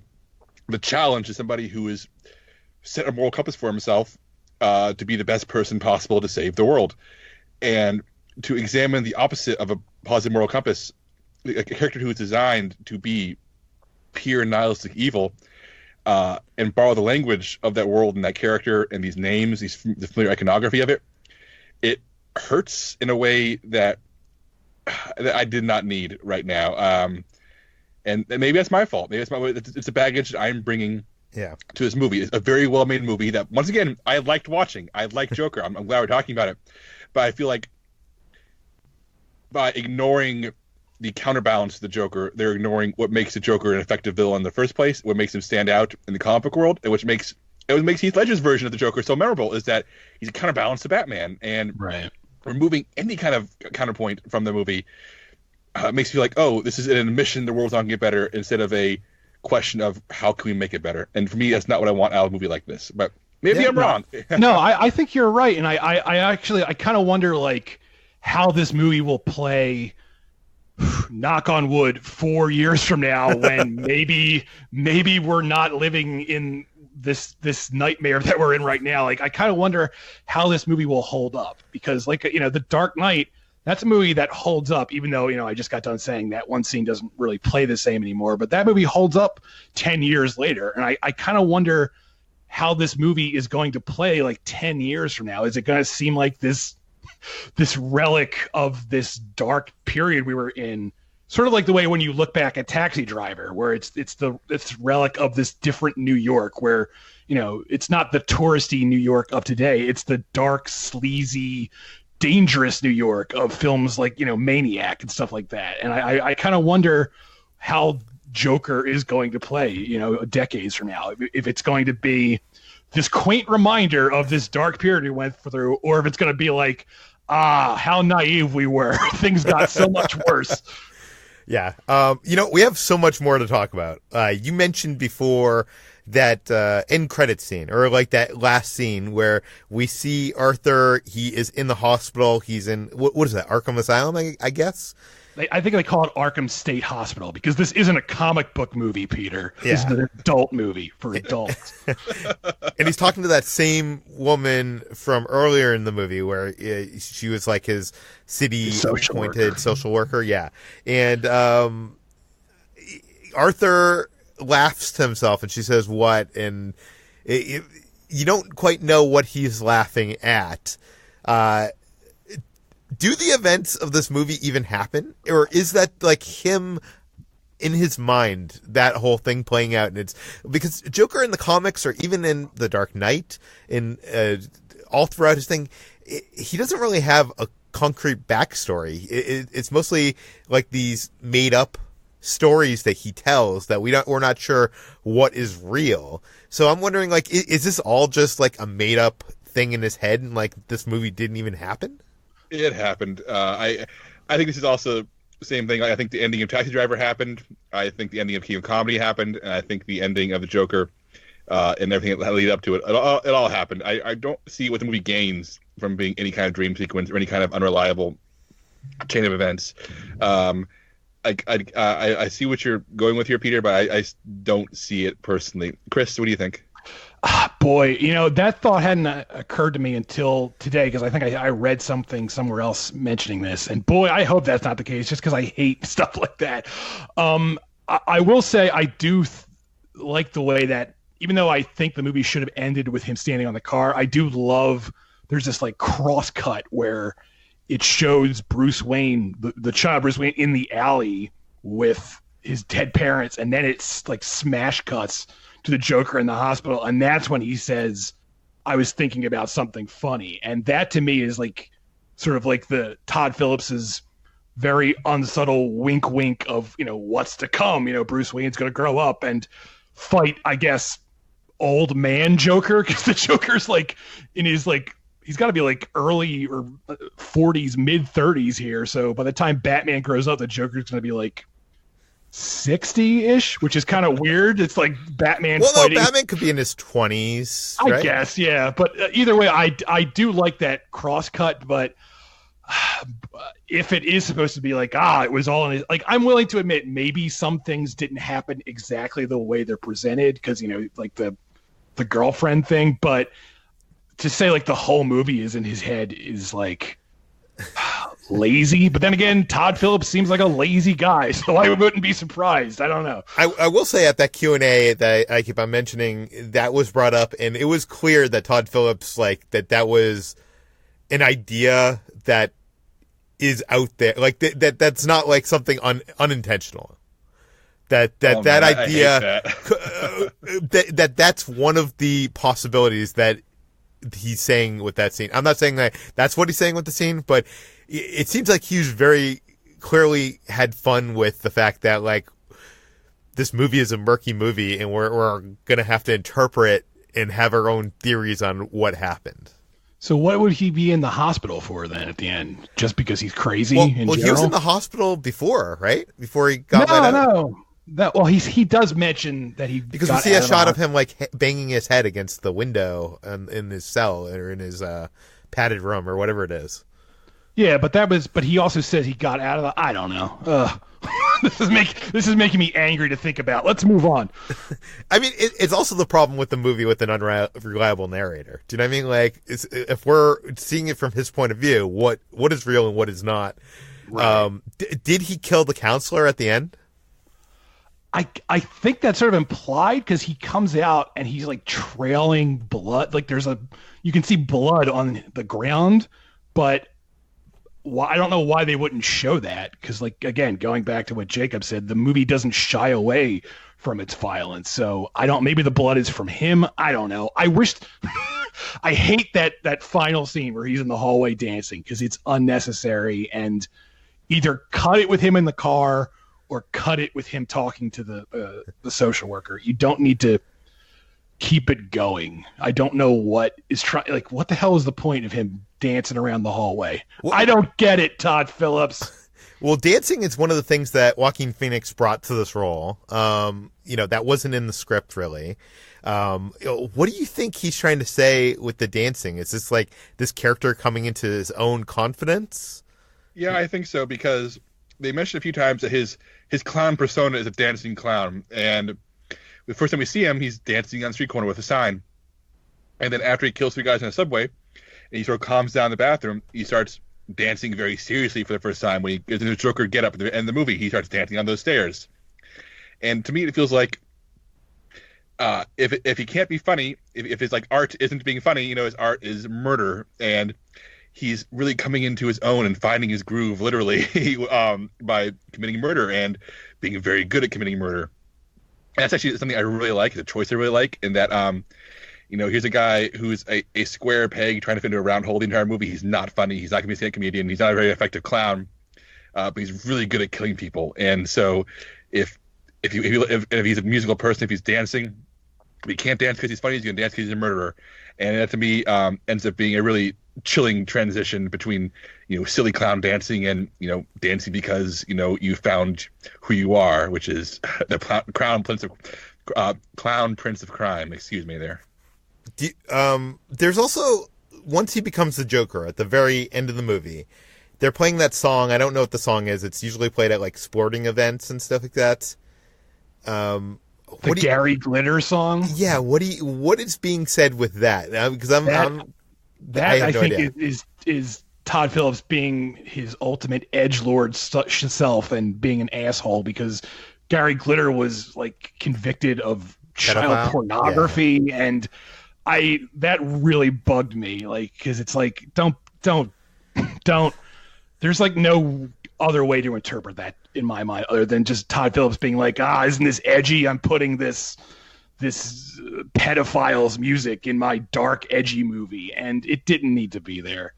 the challenge to somebody who is set a moral compass for himself to be the best person possible to save the world. And to examine the opposite of a positive moral compass, a character who is designed to be pure nihilistic evil, and borrow the language of that world and that character and these names, the familiar iconography of it, it hurts in a way that I did not need right now. And maybe that's my fault. Maybe it's a baggage that I'm bringing to this movie. It's a very well-made movie that, once again, I liked watching. I like Joker. I'm glad we're talking about it. But I feel like by ignoring the counterbalance to the Joker, they're ignoring what makes the Joker an effective villain in the first place, what makes him stand out in the comic book world, and what makes Heath Ledger's version of the Joker so memorable is that he's a counterbalance to Batman. And removing any kind of counterpoint from the movie makes me feel like, oh, this is an admission the world's not going to get better, instead of a question of how can we make it better. And for me, that's not what I want out of a movie like this. But maybe I'm wrong. No, I think you're right. And I actually kind of wonder like how this movie will play knock on wood, 4 years from now, when maybe we're not living in this nightmare that we're in right now. Like, I kind of wonder how this movie will hold up, because like, The Dark Knight, that's a movie that holds up, even though, I just got done saying that one scene doesn't really play the same anymore, but that movie holds up 10 years later. And I kind of wonder how this movie is going to play like 10 years from now. Is it going to seem like this relic of this dark period we were in? Sort of like the way when you look back at Taxi Driver, where it's relic of this different New York, where, it's not the touristy New York of today. It's the dark, sleazy, dangerous New York of films like, Maniac and stuff like that. And I kind of wonder how Joker is going to play, decades from now. If it's going to be this quaint reminder of this dark period we went through, or if it's going to be like, how naive we were. Things got so much worse. Yeah. We have so much more to talk about. You mentioned before that end credit scene, or like that last scene where we see Arthur. He is in the hospital. He's in, what is that, Arkham Asylum, I guess? I think they call it Arkham State Hospital, because this isn't a comic book movie, Peter. Yeah. This is an adult movie for adults. And he's talking to that same woman from earlier in the movie where she was like his city-appointed social worker. Yeah. And Arthur laughs to himself, and she says, "What?" And you don't quite know what he's laughing at. Do the events of this movie even happen? Or is that like him in his mind, that whole thing playing out? And it's because Joker in the comics, or even in The Dark Knight, in all throughout his thing, he doesn't really have a concrete backstory. It's mostly like these made up stories that he tells that we're not sure what is real. So I'm wondering, like, is this all just like a made up thing in his head, and like this movie didn't even happen? It happened. I think this is also the same thing. I think the ending of Taxi Driver happened. I think the ending of King of Comedy happened, and I think the ending of the Joker and everything that lead up to it, it all happened. I don't see what the movie gains from being any kind of dream sequence or any kind of unreliable chain of events. I see what you're going with here, Peter, but I don't see it personally. Chris, what do you think? Boy, that thought hadn't occurred to me until today, because I think I read something somewhere else mentioning this. And boy, I hope that's not the case, just because I hate stuff like that. I will say I do like the way that, even though I think the movie should have ended with him standing on the car, I do love there's this like cross cut where it shows Bruce Wayne, the child Bruce Wayne, in the alley with his dead parents, and then it's like smash cuts to the Joker in the hospital, and that's when he says, "I was thinking about something funny." And that to me is like sort of like the Todd Phillips's very unsubtle wink wink of, what's to come. Bruce Wayne's going to grow up and fight, I guess, old man Joker, because the Joker's like in his like, he's got to be like early or 40s, mid 30s here. So by the time Batman grows up, the Joker's going to be like 60-ish, which is kind of weird. It's like Batman fighting. No, Batman could be in his 20s, right? I guess, yeah. But either way, I do like that cross cut. But if it is supposed to be like, it was all in his, like, I'm willing to admit maybe some things didn't happen exactly the way they're presented, because like the girlfriend thing. But to say like the whole movie is in his head is like lazy. But then again, Todd Phillips seems like a lazy guy, so I wouldn't be surprised. I don't know. I will say at that Q&A that I keep on mentioning, that was brought up, and it was clear that Todd Phillips, like, that was an idea that is out there, like that's not like something unintentional. That idea that's one of the possibilities that he's saying with that scene. I'm not saying that that's what he's saying with the scene, but it seems like he's very clearly had fun with the fact that, like, this movie is a murky movie, and we're going to have to interpret and have our own theories on what happened. So what would he be in the hospital for then at the end? Just because he's crazy? Well, he was in the hospital before, right? Before he got let out? No. He does mention that he, because we see a shot of him like banging his head against the window in his cell, or in his padded room, or whatever it is. Yeah, but he also says he got out of the. I don't know. Ugh. This is making me angry to think about. Let's move on. I mean, it's also the problem with the movie with an unreliable narrator. Do you know what I mean? Like, if we're seeing it from his point of view, what is real and what is not? Right. Did he kill the counselor at the end? I think that's sort of implied because he comes out and he's like trailing blood. Like you can see blood on the ground, but I don't know why they wouldn't show that. Because like, again, going back to what Jacob said, the movie doesn't shy away from its violence. So maybe the blood is from him. I don't know. I hate that final scene where he's in the hallway dancing because it's unnecessary, and either cut it with him in the car or cut it with him talking to the social worker. You don't need to keep it going. I don't know what the hell is the point of him dancing around the hallway? Well, I don't get it, Todd Phillips. Well, dancing is one of the things that Joaquin Phoenix brought to this role. That wasn't in the script really. What do you think he's trying to say with the dancing? Is this like this character coming into his own confidence? Yeah, I think so, because they mentioned a few times that his clown persona is a dancing clown, and the first time we see him, he's dancing on the street corner with a sign, and then after he kills 3 guys in a subway, and he sort of calms down in the bathroom, he starts dancing very seriously for the first time. When he gives the Joker get up at the end of the movie, he starts dancing on those stairs, and to me, it feels like if he can't be funny, if his like art isn't being funny, his art is murder, and he's really coming into his own and finding his groove, literally, by committing murder and being very good at committing murder. And that's actually something I really like. It's a choice I really like, in that, here's a guy who's a square peg trying to fit into a round hole the entire movie. He's not funny. He's not going to be a stand comedian. He's not a very effective clown, but he's really good at killing people. And so if he's a musical person, if he's dancing, if he can't dance because he's funny, he's going to dance because he's a murderer. And that, to me, ends up being a really chilling transition between silly clown dancing and dancing because you found who you are, which is the clown prince of crime. Excuse me there. There's also, once he becomes the Joker at the very end of the movie, they're playing that song. I don't know what the song is. It's usually played at like sporting events and stuff like that. The Gary Glitter song. Yeah. What is being said with that? Because I think is Todd Phillips being his ultimate edgelord self and being an asshole, because Gary Glitter was like convicted of child pornography, and that really bugged me, like, because it's like don't there's like no other way to interpret that in my mind other than just Todd Phillips being like, isn't this edgy? I'm putting this pedophile's music in my dark, edgy movie, and it didn't need to be there.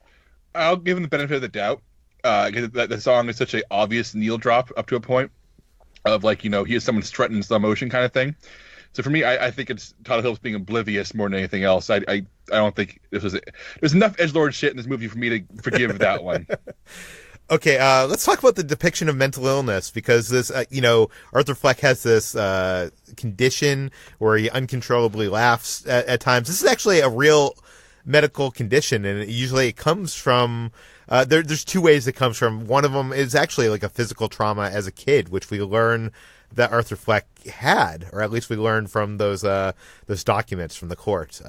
I'll give him the benefit of the doubt, because the song is such an obvious needle drop up to a point of like, here's someone strutting in slow motion kind of thing. So for me, I think it's Todd Phillips being oblivious more than anything else. I don't think there's enough edgelord shit in this movie for me to forgive that one. Okay, let's talk about the depiction of mental illness, because this, Arthur Fleck has this condition where he uncontrollably laughs at times. This is actually a real medical condition, and usually it comes from, there's 2 ways it comes from. One of them is actually like a physical trauma as a kid, which we learn that Arthur Fleck had, or at least we learned from those documents from the court.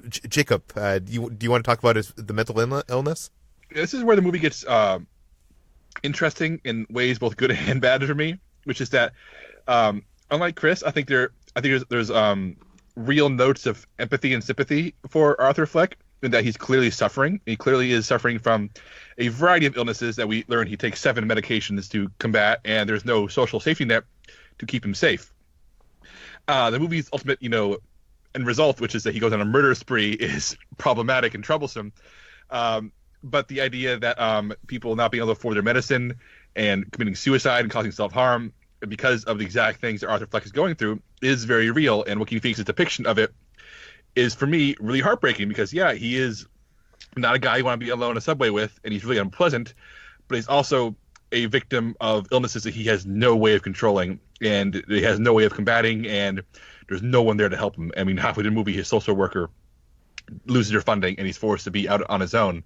Jacob, do you want to talk about the mental illness? This is where the movie gets interesting in ways both good and bad for me, which is that unlike Chris, I think there's real notes of empathy and sympathy for Arthur Fleck, in that he's clearly suffering. He clearly is suffering from a variety of illnesses that we learn he takes 7 medications to combat, and there's no social safety net to keep him safe. The movie's ultimate, end result, which is that he goes on a murder spree, is problematic and troublesome. But the idea that people not being able to afford their medicine and committing suicide and causing self-harm because of the exact things that Arthur Fleck is going through is very real. And Joaquin Phoenix's depiction of it is, for me, really heartbreaking, because, yeah, he is not a guy you want to be alone in a subway with, and he's really unpleasant, but he's also a victim of illnesses that he has no way of controlling, and he has no way of combating, and there's no one there to help him. I mean, halfway through the movie, his social worker loses her funding, and he's forced to be out on his own.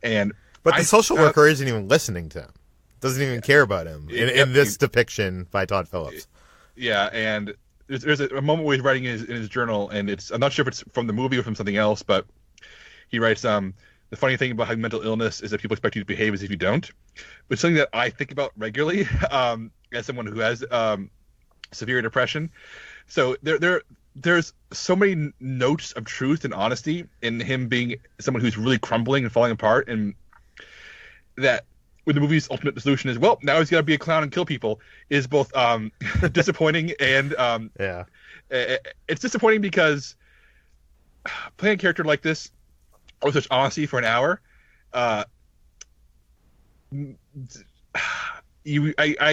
And But the social worker isn't even listening to him. Doesn't even care about him in this depiction by Todd Phillips. Yeah, and there's a moment where he's writing in his journal, and I'm not sure if it's from the movie or from something else, but he writes, the funny thing about having mental illness is that people expect you to behave as if you don't. But something that I think about regularly as someone who has severe depression. So there's so many notes of truth and honesty in him being someone who's really crumbling and falling apart, and that when the movie's ultimate solution is, well, now he's got to be a clown and kill people, is both disappointing and it's disappointing because playing a character like this with such honesty for an hour, I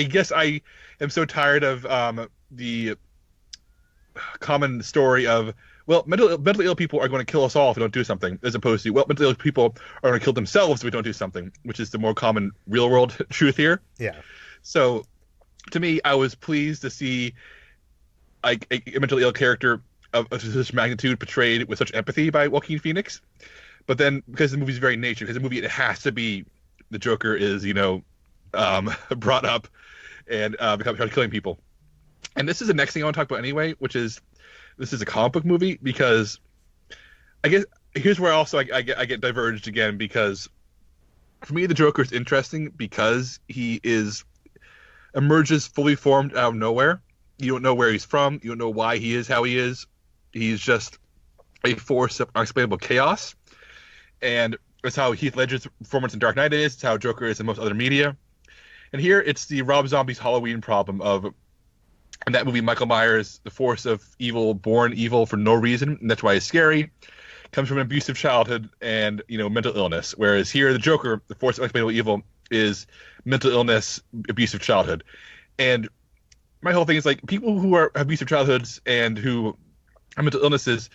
guess I am so tired of the common story of, well, mentally ill people are going to kill us all if we don't do something, as opposed to, well, mentally ill people are going to kill themselves if we don't do something, which is the more common real world truth here. Yeah. So, to me, I was pleased to see a mentally ill character of such magnitude portrayed with such empathy by Joaquin Phoenix. But then, because the movie's very nature, because the movie, it has to be the Joker is, brought up and becomes killing people. And this is the next thing I want to talk about anyway, which is, this is a comic book movie, because I guess here's where also I get diverged again, because for me the Joker is interesting because he emerges fully formed out of nowhere. You don't know where he's from. You don't know why he is how he is. He's just a force of unexplainable chaos. And that's how Heath Ledger's performance in Dark Knight is. It's how Joker is in most other media. And here it's the Rob Zombie's Halloween problem of, in that movie, Michael Myers, the force of evil, born evil for no reason, and that's why he's scary, comes from an abusive childhood and, mental illness. Whereas here, the Joker, the force of unexplainable evil, is mental illness, abusive childhood. And my whole thing is, like, people who have abusive childhoods and who have mental illnesses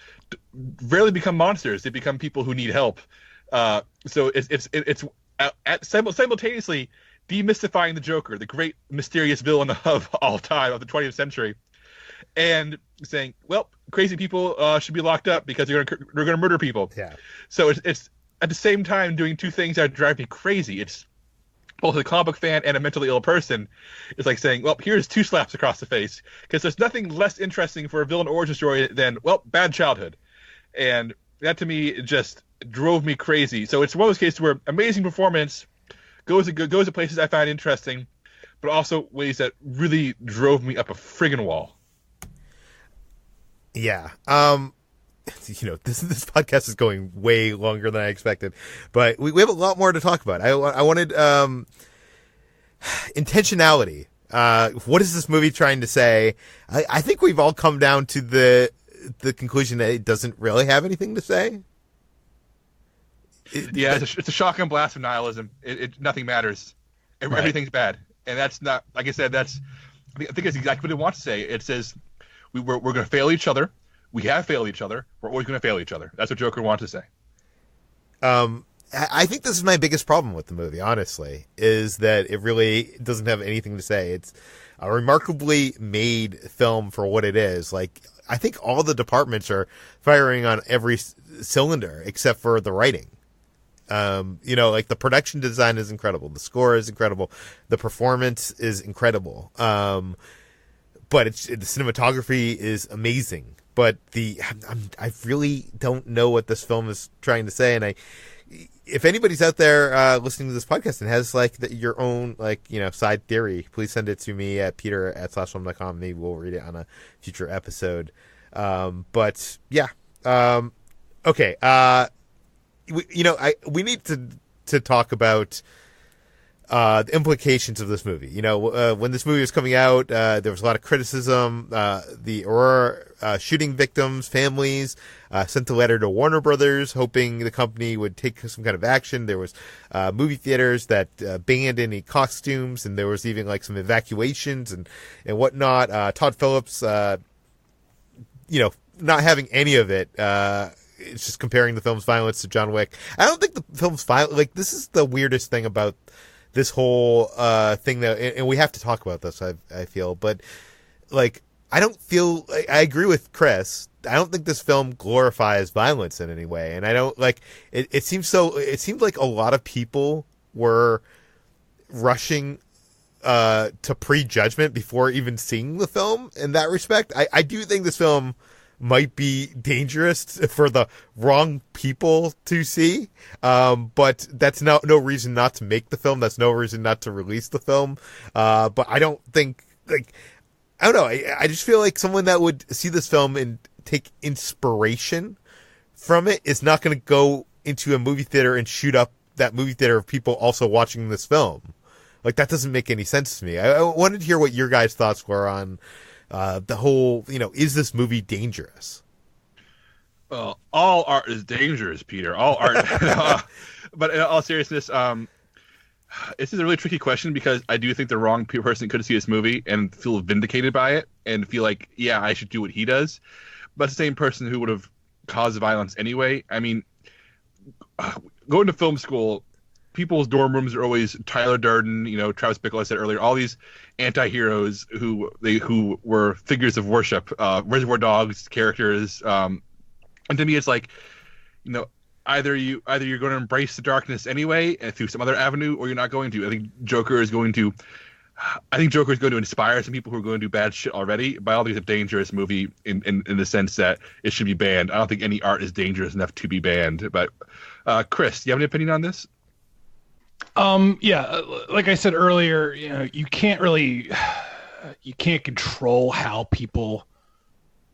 rarely become monsters. They become people who need help. So it's simultaneously demystifying the Joker, the great mysterious villain of all time, of the 20th century, and saying, well, crazy people should be locked up because they're going to murder people. Yeah. So it's at the same time doing two things that drive me crazy. It's both a comic book fan and a mentally ill person. It's like saying, well, here's two slaps across the face, because there's nothing less interesting for a villain origin story than, well, bad childhood. And that to me just drove me crazy. So it's one of those cases where amazing performance goes to places I find interesting, but also ways that really drove me up a friggin' wall. Yeah. This podcast is going way longer than I expected, but we have a lot more to talk about. I wanted intentionality. What is this movie trying to say? I think we've all come down to the conclusion that it doesn't really have anything to say. It's a shotgun blast of nihilism. Nothing matters. Everything's bad, and that's not, like I said. I think that's exactly what it wants to say. It says we're going to fail each other. We have failed each other. We're always going to fail each other. That's what Joker wants to say. I think this is my biggest problem with the movie, honestly, is that it really doesn't have anything to say. It's a remarkably made film for what it is. Like, I think all the departments are firing on every cylinder except for the writing. Like the production design is incredible. The score is incredible. The performance is incredible. But the cinematography is amazing. But I really don't know what this film is trying to say. And if anybody's out there listening to this podcast and has your own side theory, please send it to me at peter@slashfilm.com. Maybe we'll read it on a future episode. But yeah. Okay. We need to talk about the implications of this movie. When this movie was coming out, there was a lot of criticism. The Aurora shooting victims' families sent a letter to Warner Brothers hoping the company would take some kind of action. There was movie theaters that banned any costumes, and there was even some evacuations and whatnot. Todd Phillips, not having any of it. It's just comparing the film's violence to John Wick. I don't think the film's violent. This is the weirdest thing about this whole thing and we have to talk about this. I feel, but I don't feel. I agree with Chris. I don't think this film glorifies violence in any way, and I don't like. It seems so. It seemed like a lot of people were rushing to prejudgment before even seeing the film. In that respect, I do think this film might be dangerous for the wrong people to see. But that's no reason not to make the film. That's no reason not to release the film. But I don't think, like, I don't know. I just feel like someone that would see this film and take inspiration from it is not going to go into a movie theater and shoot up that movie theater of people also watching this film. Like, that doesn't make any sense to me. I wanted to hear what your guys' thoughts were on the whole, is this movie dangerous? Well, all art is dangerous, Peter. All art. But in all seriousness, this is a really tricky question because I do think the wrong person could see this movie and feel vindicated by it and feel like, yeah, I should do what he does. But the same person who would have caused violence anyway. I mean, going to film school, people's dorm rooms are always Tyler Durden, Travis Bickle, I said earlier, all these anti-heroes who were figures of worship, Reservoir Dogs characters. And to me, it's like, either you're going to embrace the darkness anyway through some other avenue, or you're not going to. I think Joker is going to inspire some people who are going to do bad shit already. By all means, a dangerous movie in the sense that it should be banned. I don't think any art is dangerous enough to be banned. But Chris, do you have any opinion on this? Yeah, like I said earlier, you can't control how people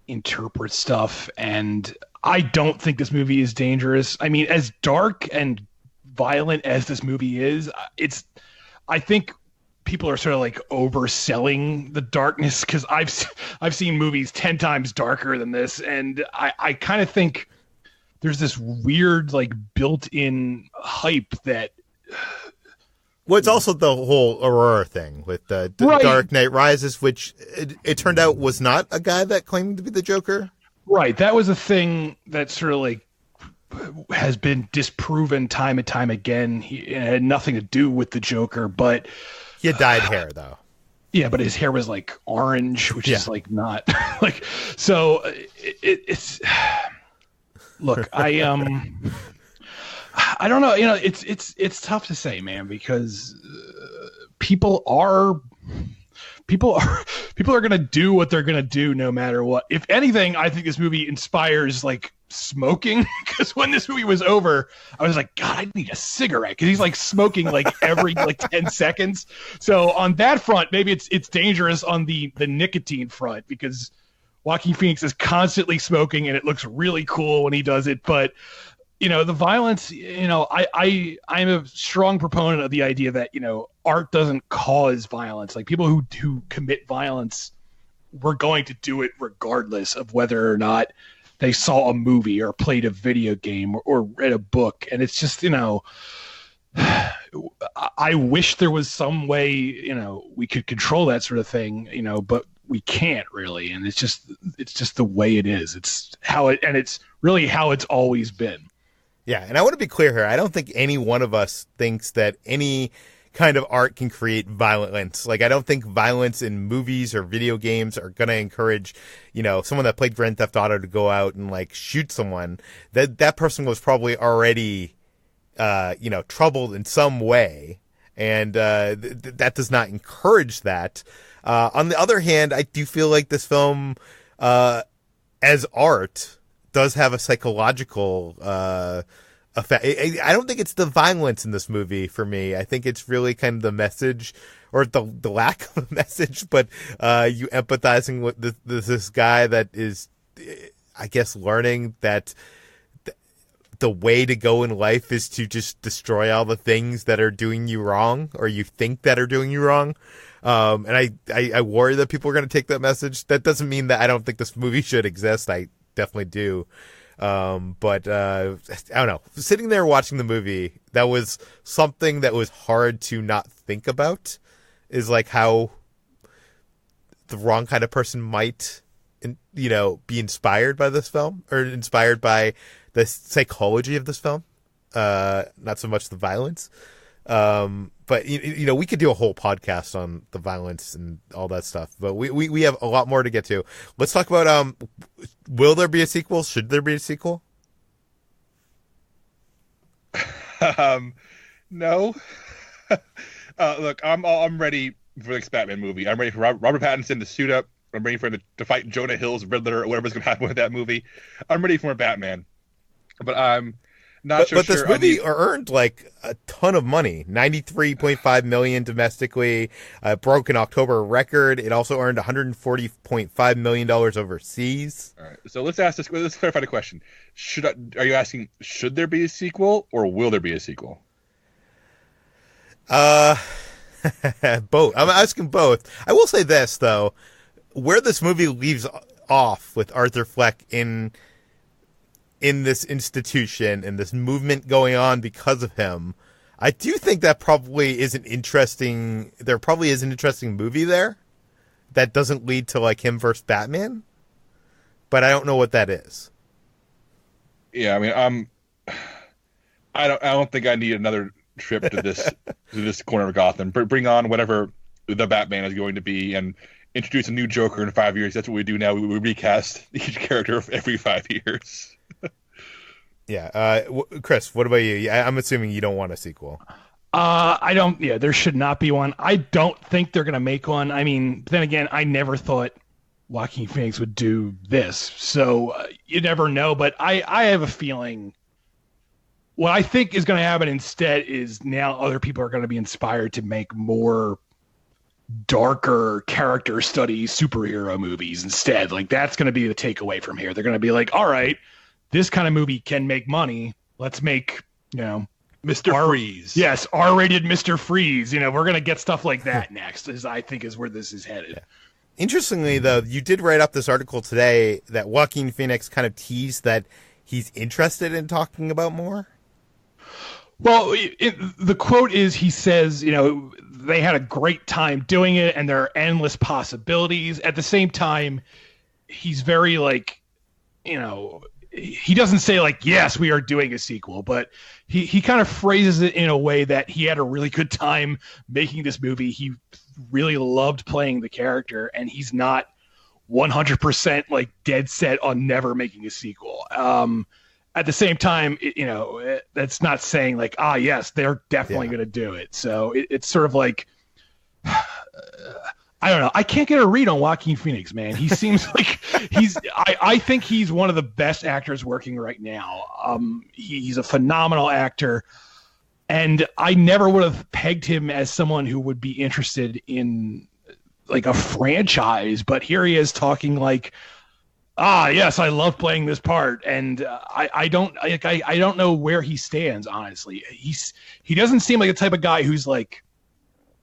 interpret stuff, and I don't think this movie is dangerous. I mean, as dark and violent as this movie is, I think people are sort of like overselling the darkness, because I've seen movies 10 times darker than this, and I kind of think there's this weird like built-in hype that. Well, it's also the whole Aurora thing with the right. Dark Knight Rises, which it turned out was not a guy that claimed to be the Joker. Right. That was a thing that sort of like has been disproven time and time again. It had nothing to do with the Joker, but he had dyed hair though. Yeah, but his hair was like orange, which is like not like, so it's look, I don't know. It's tough to say, man, because people are going to do what they're going to do no matter what. If anything, I think this movie inspires like smoking, because when this movie was over, I was like, God, I need a cigarette, because he's like smoking like every like 10 seconds. So on that front, maybe it's dangerous on the nicotine front, because Joaquin Phoenix is constantly smoking and it looks really cool when he does it. But the violence, I'm a strong proponent of the idea that, art doesn't cause violence. Like, people who commit violence, we're going to do it regardless of whether or not they saw a movie or played a video game or read a book. And it's just, I wish there was some way, we could control that sort of thing, but we can't really. And it's just the way it is. It's really how it's always been. Yeah, and I want to be clear here. I don't think any one of us thinks that any kind of art can create violence. Like, I don't think violence in movies or video games are going to encourage, someone that played Grand Theft Auto to go out and like shoot someone. That person was probably already, troubled in some way, and that does not encourage that. On the other hand, I do feel like this film, as art, does have a psychological effect. I don't think it's the violence in this movie for me. I think it's really kind of the message, or the lack of a message, but you empathizing with this guy that is, I guess, learning that the way to go in life is to just destroy all the things that are doing you wrong, or you think that are doing you wrong. And I worry that people are going to take that message. That doesn't mean that I don't think this movie should exist. I definitely do. But I don't know. Sitting there watching the movie, that was something that was hard to not think about, is like how the wrong kind of person might, be inspired by this film, or inspired by the psychology of this film. Not so much the violence. But we could do a whole podcast on the violence and all that stuff. But we have a lot more to get to. Let's talk about will there be a sequel? Should there be a sequel? No. Look, I'm ready for the next Batman movie. I'm ready for Robert Pattinson to suit up. I'm ready for him to fight Jonah Hill's Riddler or whatever's going to happen with that movie. I'm ready for a Batman. But I'm not sure. But this movie earned like a ton of money, $93.5 million domestically, broke an October record. It also earned $140.5 million overseas. All right, so let's clarify the question. Are you asking, should there be a sequel or will there be a sequel? Both. I'm asking both. I will say this though, where this movie leaves off with Arthur Fleck in this institution and this movement going on because of him, I do think that probably is an interesting movie there that doesn't lead to like him versus Batman, but I don't know what that is. Yeah, I mean, I don't think I need another trip to this corner of Gotham. Bring on whatever the Batman is going to be and introduce a new Joker in 5 years. That's what we do now. We recast each character every 5 years. Yeah. Chris, what about you? I'm assuming you don't want a sequel. I don't. Yeah, there should not be one. I don't think they're going to make one. I mean, then again, I never thought Joaquin Phoenix would do this. So you never know. But I have a feeling what I think is going to happen instead is now other people are going to be inspired to make more darker character study superhero movies instead. Like that's going to be the takeaway from here. They're going to be like, all right, this kind of movie can make money. Let's make, Mr. Freeze. Yes, R-rated Mr. Freeze. We're going to get stuff like that next, I think is where this is headed. Yeah. Interestingly, though, you did write up this article today that Joaquin Phoenix kind of teased that he's interested in talking about more. Well, the quote is, he says, they had a great time doing it and there are endless possibilities. At the same time, he's very he doesn't say like, yes, we are doing a sequel, but he kind of phrases it in a way that he had a really good time making this movie. He really loved playing the character and he's not 100% like dead set on never making a sequel. At the same time, that's not saying like, yes, they're definitely going to do it. So it's sort of like, I don't know. I can't get a read on Joaquin Phoenix, man. He seems like I think he's one of the best actors working right now. He's a phenomenal actor. And I never would have pegged him as someone who would be interested in like a franchise, but here he is talking like, yes, I love playing this part. And I don't know where he stands, honestly. He doesn't seem like the type of guy who's like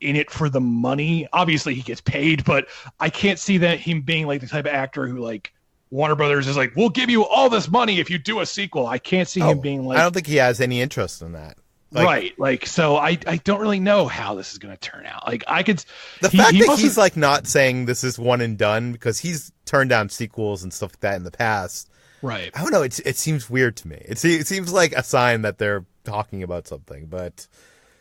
in it for the money. Obviously he gets paid, but I can't see that him being like the type of actor who like Warner Brothers is like, we'll give you all this money if you do a sequel. I can't see him being like, I don't think he has any interest in that. Right. Like, so I don't really know how this is going to turn out. Like the fact that he's like not saying this is one and done because he's turned down sequels and stuff like that in the past. Right. I don't know. It seems weird to me. It seems like a sign that they're talking about something, but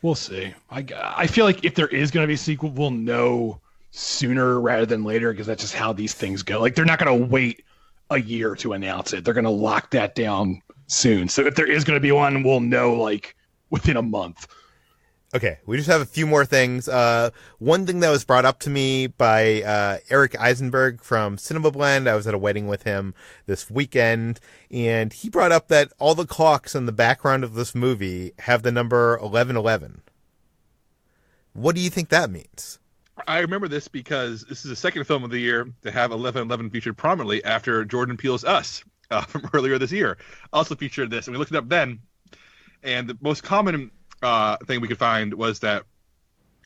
we'll see. I feel like if there is going to be a sequel, we'll know sooner rather than later because that's just how these things go. Like they're not going to wait a year to announce it. They're going to lock that down soon. So if there is going to be one, we'll know like within a month. Okay, we just have a few more things. One thing that was brought up to me by Eric Eisenberg from Cinema Blend. I was at a wedding with him this weekend, and he brought up that all the clocks in the background of this movie have the number 1111. What do you think that means? I remember this because this is the second film of the year to have 1111 featured prominently after Jordan Peele's Us from earlier this year. Also featured this, and we looked it up then. And the most common thing we could find was that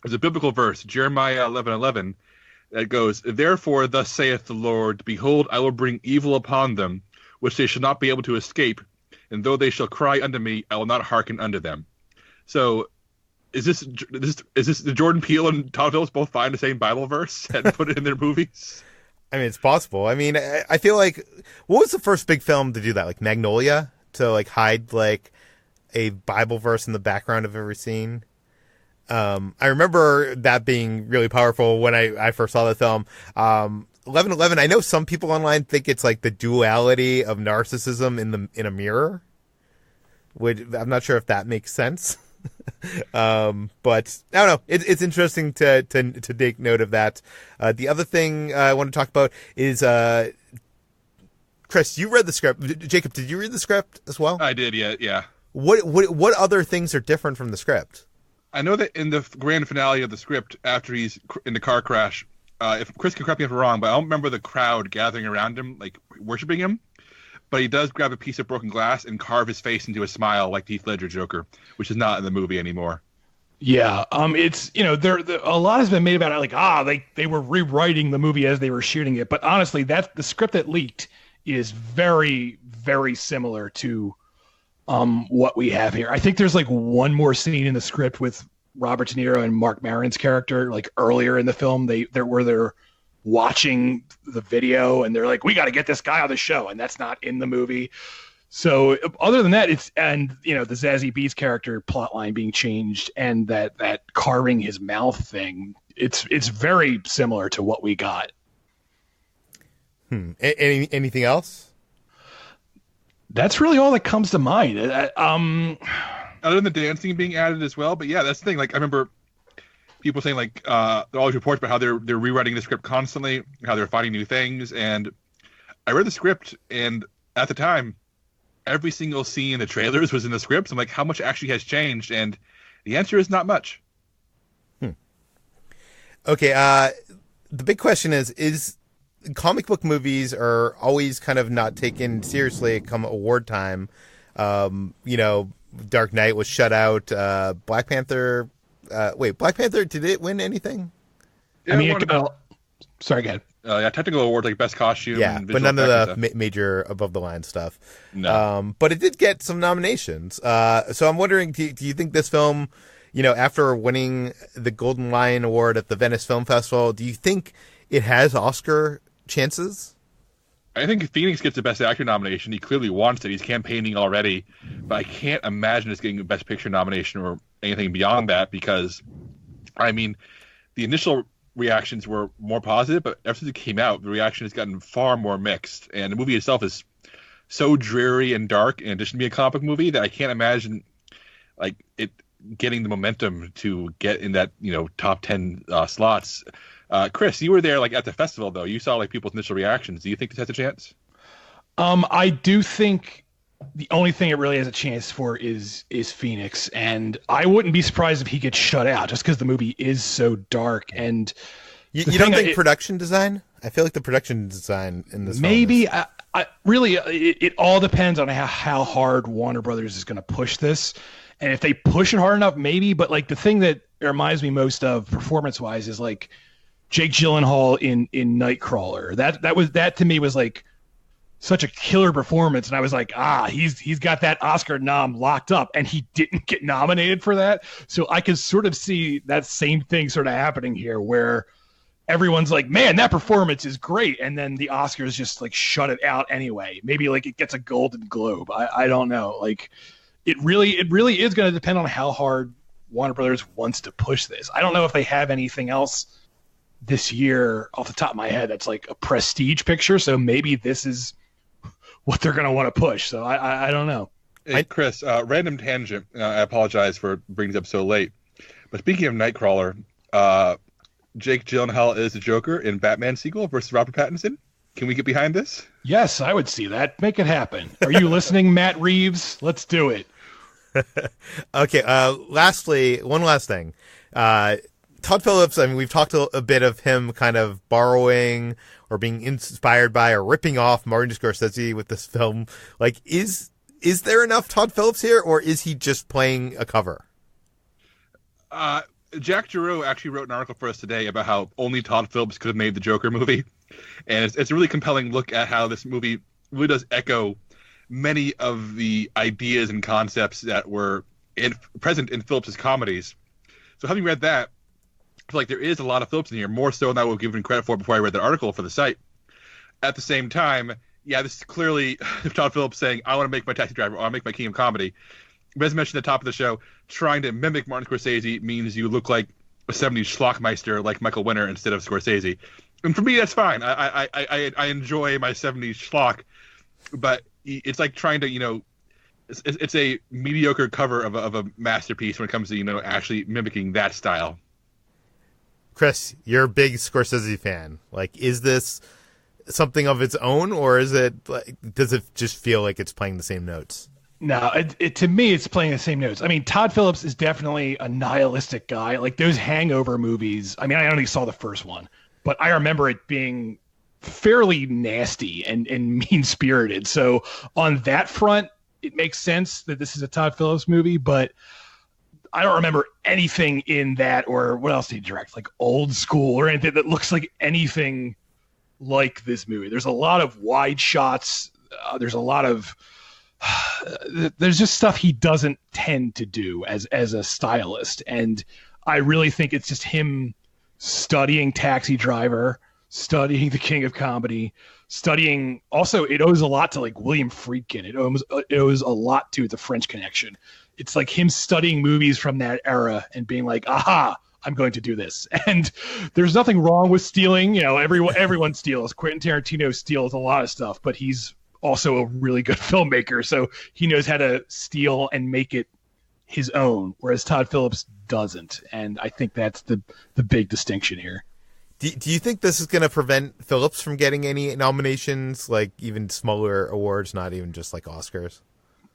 there's a biblical verse, Jeremiah 11:11, that goes, "Therefore thus saith the Lord, behold, I will bring evil upon them, which they shall not be able to escape, and though they shall cry unto me, I will not hearken unto them." So is this the Jordan Peele and Todd Phillips both find the same Bible verse and put it in their movies? I mean, it's possible. I mean, I feel like, what was the first big film to do that? Like Magnolia? To like hide like a Bible verse in the background of every scene? I remember that being really powerful when I first saw the film. 11:11. I know some people online think it's like the duality of narcissism in a mirror. I'm not sure if that makes sense. But I don't know. It's interesting to take note of that. The other thing I want to talk about is Chris, you read the script. Jacob, did you read the script as well? I did. Yeah. What other things are different from the script? I know that in the grand finale of the script, after he's in the car crash, if Chris can correct me if I'm wrong, but I don't remember the crowd gathering around him, like worshiping him. But he does grab a piece of broken glass and carve his face into a smile like the Heath Ledger Joker, which is not in the movie anymore. Yeah, it's there a lot has been made about it, like they were rewriting the movie as they were shooting it. But honestly, that's the script that leaked is very, very similar to what we have here. I think there's like one more scene in the script with Robert De Niro and Mark Maron's character, like earlier in the film. They're watching the video and they're like, we got to get this guy on the show, and that's not in the movie. So other than that, the Zazie Beetz character plotline being changed and that carving his mouth thing, it's very similar to what we got. Anything else? That's really all that comes to mind. Other than the dancing being added as well, but yeah, that's the thing. Like I remember people saying there are always reports about how they're rewriting the script constantly, how they're finding new things. And I read the script, and at the time, every single scene in the trailers was in the script. I'm like, how much actually has changed? And the answer is not much. Okay. The big question is comic book movies are always kind of not taken seriously come award time. Dark Knight was shut out. Black Panther. Black Panther, did it win anything? Yeah, sorry, go ahead. Technical awards like best costume. Yeah, and but none of the major above the line stuff. No. But it did get some nominations. So I'm wondering, do you think this film, after winning the Golden Lion Award at the Venice Film Festival, do you think it has Oscar chances? I think if Phoenix gets the Best Actor nomination, he clearly wants it. He's campaigning already, but I can't imagine it's getting a Best Picture nomination or anything beyond that because, the initial reactions were more positive, but ever since it came out, the reaction has gotten far more mixed, and the movie itself is so dreary and dark in addition to being a comic movie that I can't imagine it getting the momentum to get in that top 10 slots. Chris, you were there at the festival though. You saw people's initial reactions. Do you think this has a chance? I do think the only thing it really has a chance for is Phoenix, and I wouldn't be surprised if he gets shut out just because the movie is so dark. And you don't think production design? I feel like the production design in this maybe film it all depends on how hard Warner Brothers is going to push this, and if they push it hard enough, maybe. But the thing that it reminds me most of performance wise is Jake Gyllenhaal in Nightcrawler. That to me was such a killer performance, and I was like, he's got that Oscar nom locked up, and he didn't get nominated for that. So I can sort of see that same thing sort of happening here, where everyone's like, man, that performance is great, and then the Oscars just shut it out anyway. Maybe it gets a Golden Globe. I don't know. It really is going to depend on how hard Warner Brothers wants to push this. I don't know if they have anything else this year off the top of my head that's a prestige picture, so maybe this is what they're going to want to push. So I don't know. Hey, Chris, random tangent. I apologize for bringing it up so late. But speaking of Nightcrawler, Jake Gyllenhaal is the Joker in Batman sequel versus Robert Pattinson. Can we get behind this? Yes, I would see that. Make it happen. Are you listening, Matt Reeves? Let's do it. Okay. Lastly, one last thing. Todd Phillips, we've talked a bit of him kind of borrowing or being inspired by or ripping off Martin Scorsese with this film. Is there enough Todd Phillips here, or is he just playing a cover? Jack Giroux actually wrote an article for us today about how only Todd Phillips could have made the Joker movie. And it's a really compelling look at how this movie really does echo many of the ideas and concepts that were present in Phillips' comedies. So having read that, I feel there is a lot of Phillips in here, more so than I would give him credit for before I read that article for the site. At the same time, this is clearly Todd Phillips saying, I want to make my Taxi Driver, or I want to make my King of Comedy. as mentioned at the top of the show, trying to mimic Martin Scorsese means you look like a 70s schlockmeister like Michael Winner instead of Scorsese. And for me, that's fine. I enjoy my 70s schlock, but it's like trying to, it's a mediocre cover of a masterpiece when it comes to, actually mimicking that style. Chris, you're a big Scorsese fan. Like, is this something of its own, or is it like, does it just feel like it's playing the same notes? No, to me, it's playing the same notes. I mean, Todd Phillips is definitely a nihilistic guy. Like those Hangover movies. I mean, I only saw the first one, but I remember it being fairly nasty and mean-spirited. So on that front, it makes sense that this is a Todd Phillips movie, but I don't remember anything in that, or what else did he direct? Like Old School or anything that looks like anything like this movie. There's a lot of wide shots. There's a lot of there's just stuff he doesn't tend to do as a stylist, and I really think it's just him studying Taxi Driver, studying The King of Comedy, studying. Also, it owes a lot to like William Friedkin. It owes a lot to The French Connection. It's like him studying movies from that era and being like, aha, I'm going to do this. And there's nothing wrong with stealing. Everyone steals. Quentin Tarantino steals a lot of stuff, but he's also a really good filmmaker. So he knows how to steal and make it his own, whereas Todd Phillips doesn't. And I think that's the big distinction here. Do you think this is going to prevent Phillips from getting any nominations, like even smaller awards, not even just like Oscars?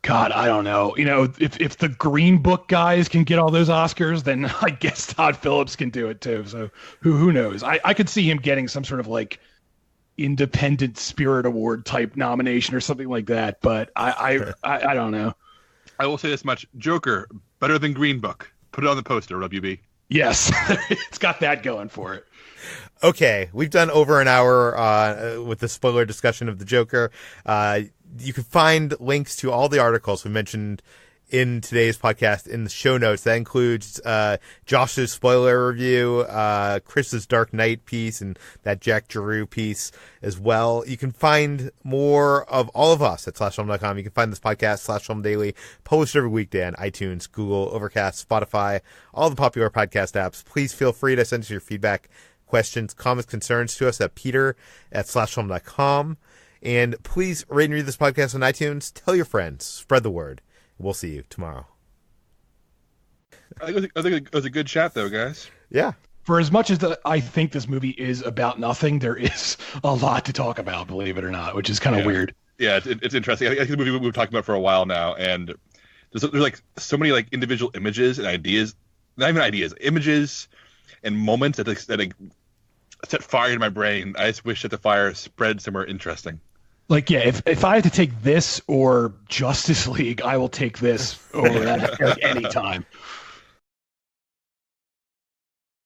God, I don't know. If the Green Book guys can get all those Oscars, then I guess Todd Phillips can do it too. So who knows? I could see him getting some sort of like Independent Spirit Award type nomination or something like that. But I don't know. I will say this much: Joker better than Green Book. Put it on the poster, WB. Yes, it's got that going for it. Okay, we've done over an hour with the spoiler discussion of the Joker. You can find links to all the articles we mentioned in today's podcast in the show notes. That includes Josh's spoiler review, Chris's Dark Knight piece, and that Jack Giroux piece as well. You can find more of all of us at slashfilm.com. You can find this podcast, Slash Film Daily, published every weekday on iTunes, Google, Overcast, Spotify, all the popular podcast apps. Please feel free to send us your feedback, questions, comments, concerns to us at peter@slashfilm.com. And please rate and read this podcast on iTunes. Tell your friends. Spread the word. We'll see you tomorrow. I think it was a good chat, though, guys. Yeah. For as much as I think this movie is about nothing, there is a lot to talk about, believe it or not, which is kind of weird. Yeah, it's interesting. I think the movie we've been talking about for a while now, and there's like so many like individual images and ideas, not even ideas, images and moments that set fire in my brain. I just wish that the fire spread somewhere interesting. Like, yeah, if I had to take this or Justice League, I will take this over that like, any time.